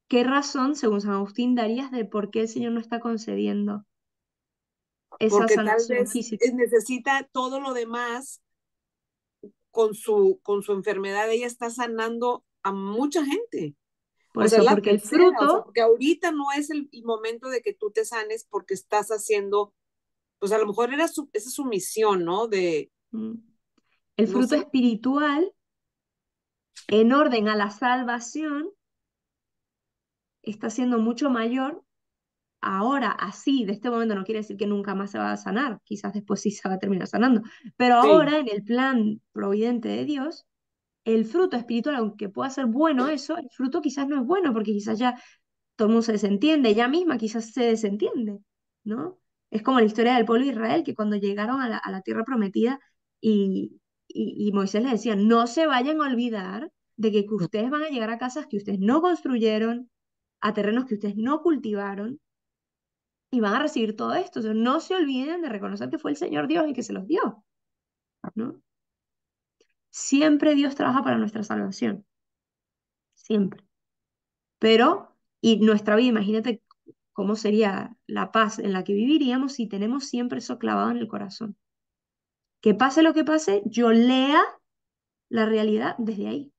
¿qué razón, según San Agustín, darías de por qué el Señor no está concediendo esa Porque tal sanación vez física? necesita todo lo demás con su enfermedad. Ella está sanando a mucha gente. Por O sea, eso, es la porque el tercera, o sea, fruto, porque ahorita no es el momento de que tú te sanes porque estás haciendo, pues a lo mejor esa es su misión, ¿no? De, mm, el no fruto sé, espiritual, en orden a la salvación, está siendo mucho mayor. Ahora, así, de este momento, no quiere decir que nunca más se va a sanar, quizás después sí se va a terminar sanando, pero sí, ahora, en el plan providente de Dios, el fruto espiritual, aunque pueda ser bueno eso, el fruto quizás no es bueno, porque quizás ya todo el mundo se desentiende, ella misma quizás se desentiende, ¿no? Es como la historia del pueblo de Israel, que cuando llegaron a la tierra prometida y Moisés les decía, no se vayan a olvidar de que ustedes van a llegar a casas que ustedes no construyeron, a terrenos que ustedes no cultivaron, y van a recibir todo esto. O sea, no se olviden de reconocer que fue el Señor Dios el que se los dio, ¿no? Siempre Dios trabaja para nuestra salvación, siempre. Pero, y nuestra vida, imagínate cómo sería la paz en la que viviríamos si tenemos siempre eso clavado en el corazón. Que pase lo que pase, yo lea la realidad desde ahí.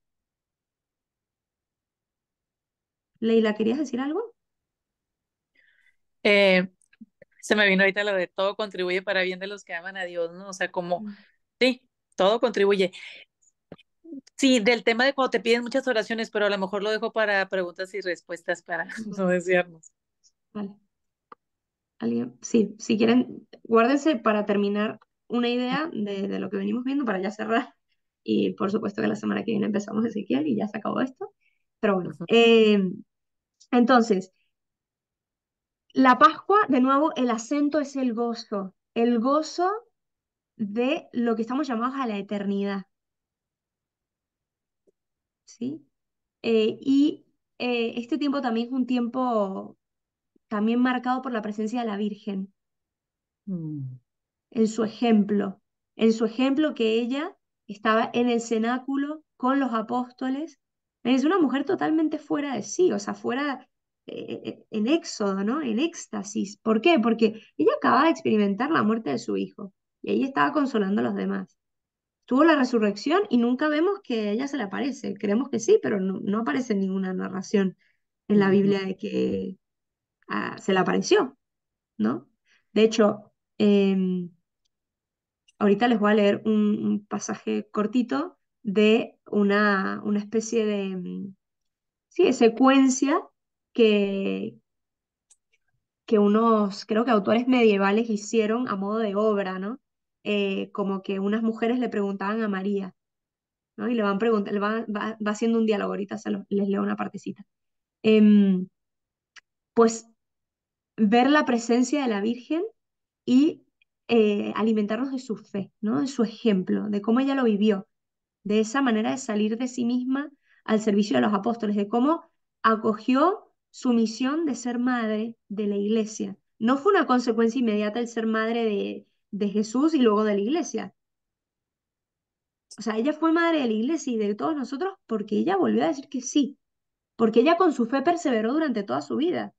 Leila, ¿querías decir algo? Eh, Se me vino ahorita lo de todo contribuye para bien de los que aman a Dios, ¿no? O sea, como, Mm. sí, todo contribuye. Sí, del tema de cuando te piden muchas oraciones, pero a lo mejor lo dejo para preguntas y respuestas para no Vale, desviarnos. vale. ¿Alguien? Sí, si quieren, guárdense para terminar una idea de lo que venimos viendo para ya cerrar. Y por supuesto que la semana que viene empezamos Ezequiel y ya se acabó esto. Pero bueno, Ujú. entonces, la Pascua, de nuevo, el acento es el gozo de lo que estamos llamados a la eternidad, ¿sí? Y este tiempo también es un tiempo también marcado por la presencia de la Virgen, Mm. en su ejemplo, en su ejemplo que ella estaba en el cenáculo con los apóstoles. Es una mujer totalmente fuera de sí, o sea, fuera en éxodo, ¿no? En éxtasis. ¿Por qué? Porque ella acaba de experimentar la muerte de su hijo y ella estaba consolando a los demás. Tuvo la resurrección y nunca vemos que ella se le aparece. Creemos que sí, pero no aparece ninguna narración en la Ujú. Biblia de que se le apareció, ¿no? De hecho, ahorita les voy a leer un pasaje cortito de una especie de, sí, de secuencia que, que unos, creo que autores medievales hicieron a modo de obra, ¿no? Como que unas mujeres le preguntaban a María, ¿no? Y le van preguntando, va haciendo un diálogo, ahorita les leo una partecita. Em, pues ver la presencia de la Virgen y alimentarnos de su fe, ¿no? De su ejemplo, de cómo ella lo vivió, de esa manera de salir de sí misma al servicio de los apóstoles, de cómo acogió su misión de ser madre de la iglesia. No fue una consecuencia inmediata el ser madre de Jesús y luego de la iglesia. O sea, ella fue madre de la iglesia y de todos nosotros porque ella volvió a decir que sí, porque ella con su fe perseveró durante toda su vida.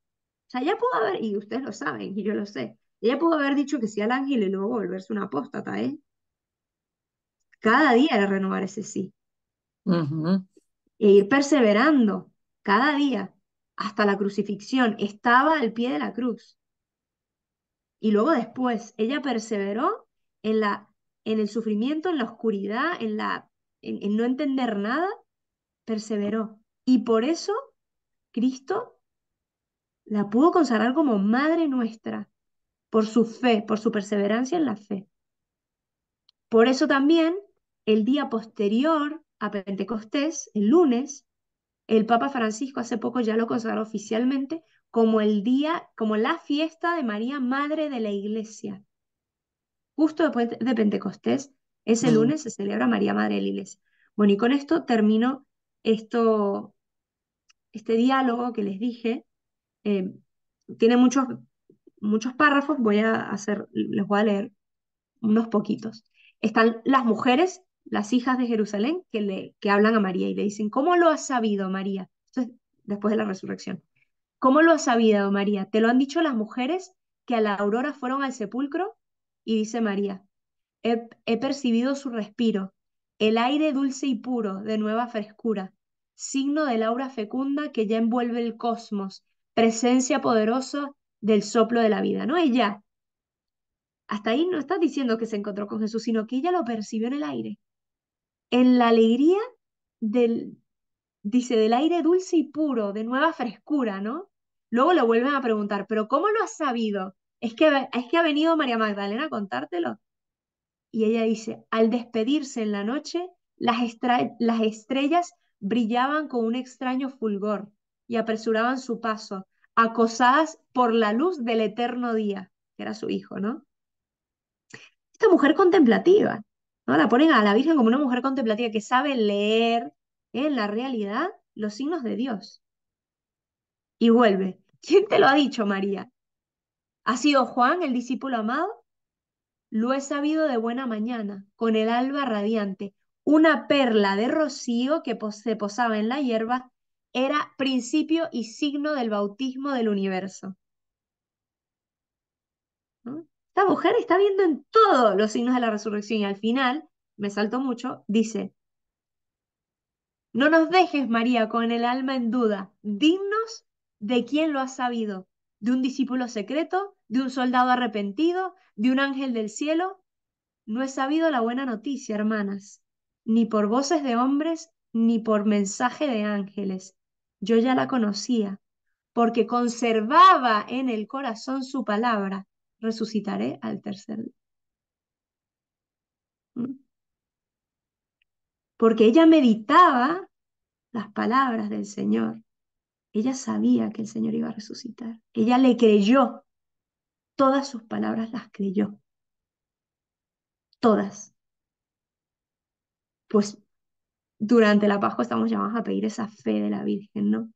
O sea, ella pudo haber, y ustedes lo saben, y yo lo sé, ella pudo haber dicho que sí al ángel y luego volverse una apóstata, ¿eh? Cada día era renovar ese sí, Ujú. e ir perseverando cada día hasta la crucifixión. Estaba al pie de la cruz. Y luego después, ella perseveró en en el sufrimiento, en la oscuridad, en no entender nada, perseveró. Y por eso Cristo la pudo consagrar como Madre nuestra, por su fe, por su perseverancia en la fe. Por eso también, el día posterior a Pentecostés, el lunes, el Papa Francisco hace poco ya lo consagró oficialmente como el día, como la fiesta de María, Madre de la Iglesia. Justo después de Pentecostés, ese Mm. lunes se celebra María, Madre de la Iglesia. Bueno, y con esto termino este diálogo que les dije. eh, Tiene muchos párrafos, les voy a leer unos poquitos. Están las mujeres, las hijas de Jerusalén, que hablan a María y le dicen, ¿cómo lo has sabido, María? Esto es después de la resurrección. ¿Cómo lo has sabido, María? ¿Te lo han dicho las mujeres que a la aurora fueron al sepulcro? Y dice María, he percibido su respiro, el aire dulce y puro de nueva frescura, signo del aura fecunda que ya envuelve el cosmos, presencia poderosa del soplo de la vida, ¿no? Ella, hasta ahí no está diciendo que se encontró con Jesús, sino que ella lo percibió en el aire, en la alegría del, dice, del aire dulce y puro, de nueva frescura, ¿no? Luego le vuelven a preguntar, ¿pero cómo lo has sabido? ¿Es que ha venido María Magdalena a contártelo? Y ella dice, al despedirse en la noche, las estrellas brillaban con un extraño fulgor y apresuraban su paso, acosadas por la luz del eterno día, que era su hijo, ¿no? Esta mujer contemplativa, ¿no? La ponen a la Virgen como una mujer contemplativa que sabe leer en la realidad los signos de Dios. Y vuelve. ¿Quién te lo ha dicho, María? ¿Ha sido Juan, el discípulo amado? Lo he sabido de buena mañana, con el alba radiante. Una perla de rocío que se posaba en la hierba era principio y signo del bautismo del universo, ¿no? Esta mujer está viendo en todos los signos de la resurrección y al final, me saltó mucho, dice, no nos dejes, María, con el alma en duda, dignos de quien lo ha sabido, de un discípulo secreto, de un soldado arrepentido, de un ángel del cielo. No he sabido la buena noticia, hermanas, ni por voces de hombres, ni por mensaje de ángeles. Yo ya la conocía, porque conservaba en el corazón su palabra. Resucitaré al tercer día. ¿Mm? Porque ella meditaba las palabras del Señor. Ella sabía que el Señor iba a resucitar. Ella le creyó. Todas sus palabras las creyó. Todas. Pues durante la Pascua estamos llamados a pedir esa fe de la Virgen, ¿no?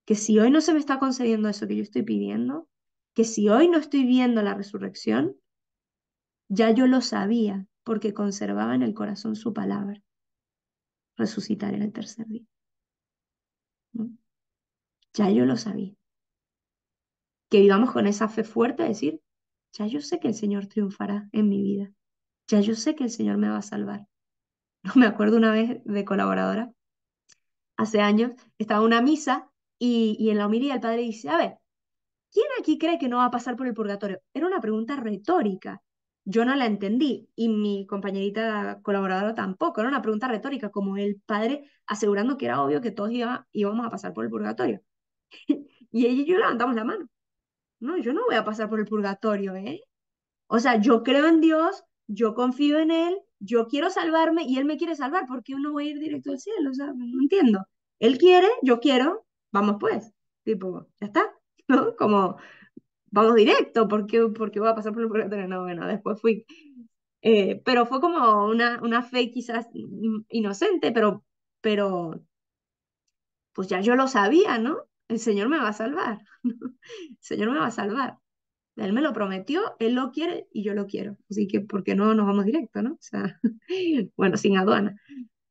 Que si hoy no se me está concediendo eso que yo estoy pidiendo, que si hoy no estoy viendo la resurrección, ya yo lo sabía, porque conservaba en el corazón su palabra, resucitar en el tercer día, ¿no? Ya yo lo sabía. Que vivamos con esa fe fuerte, de decir, ya yo sé que el Señor triunfará en mi vida, ya yo sé que el Señor me va a salvar. No me acuerdo una vez de colaboradora, hace años, estaba en una misa y en la homilía el padre dice, a ver, ¿quién aquí cree que no va a pasar por el purgatorio? Era una pregunta retórica. yo no la entendí y mi compañerita colaboradora tampoco. Era una pregunta retórica, como el padre asegurando que era obvio que todos íbamos a pasar por el purgatorio. Y ella y yo levantamos la mano. No, yo no voy a pasar por el purgatorio, ¿eh? O sea, yo creo en Dios, yo confío en Él, yo quiero salvarme y Él me quiere salvar, ¿por qué uno va a ir directo al cielo? O sea, no entiendo. Él quiere, yo quiero, vamos pues. Tipo, ya está, ¿no? Como, vamos directo, ¿por qué voy a pasar por el purgatorio? No, bueno, después fui. Pero fue como una fe quizás inocente, pero pues ya yo lo sabía, ¿no? El Señor me va a salvar. El Señor me va a salvar. Él me lo prometió, él lo quiere y yo lo quiero. Así que, ¿por qué no nos vamos directo, no? O sea, bueno, sin aduana.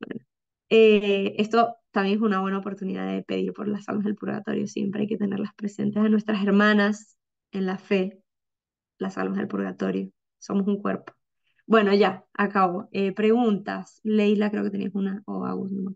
Bueno, esto también es una buena oportunidad de pedir por las almas del purgatorio. Siempre hay que tenerlas presentes a nuestras hermanas en la fe, las almas del purgatorio. Somos un cuerpo. Bueno, ya, acabo. Preguntas. Leila, creo que tenías una, o Agus, no.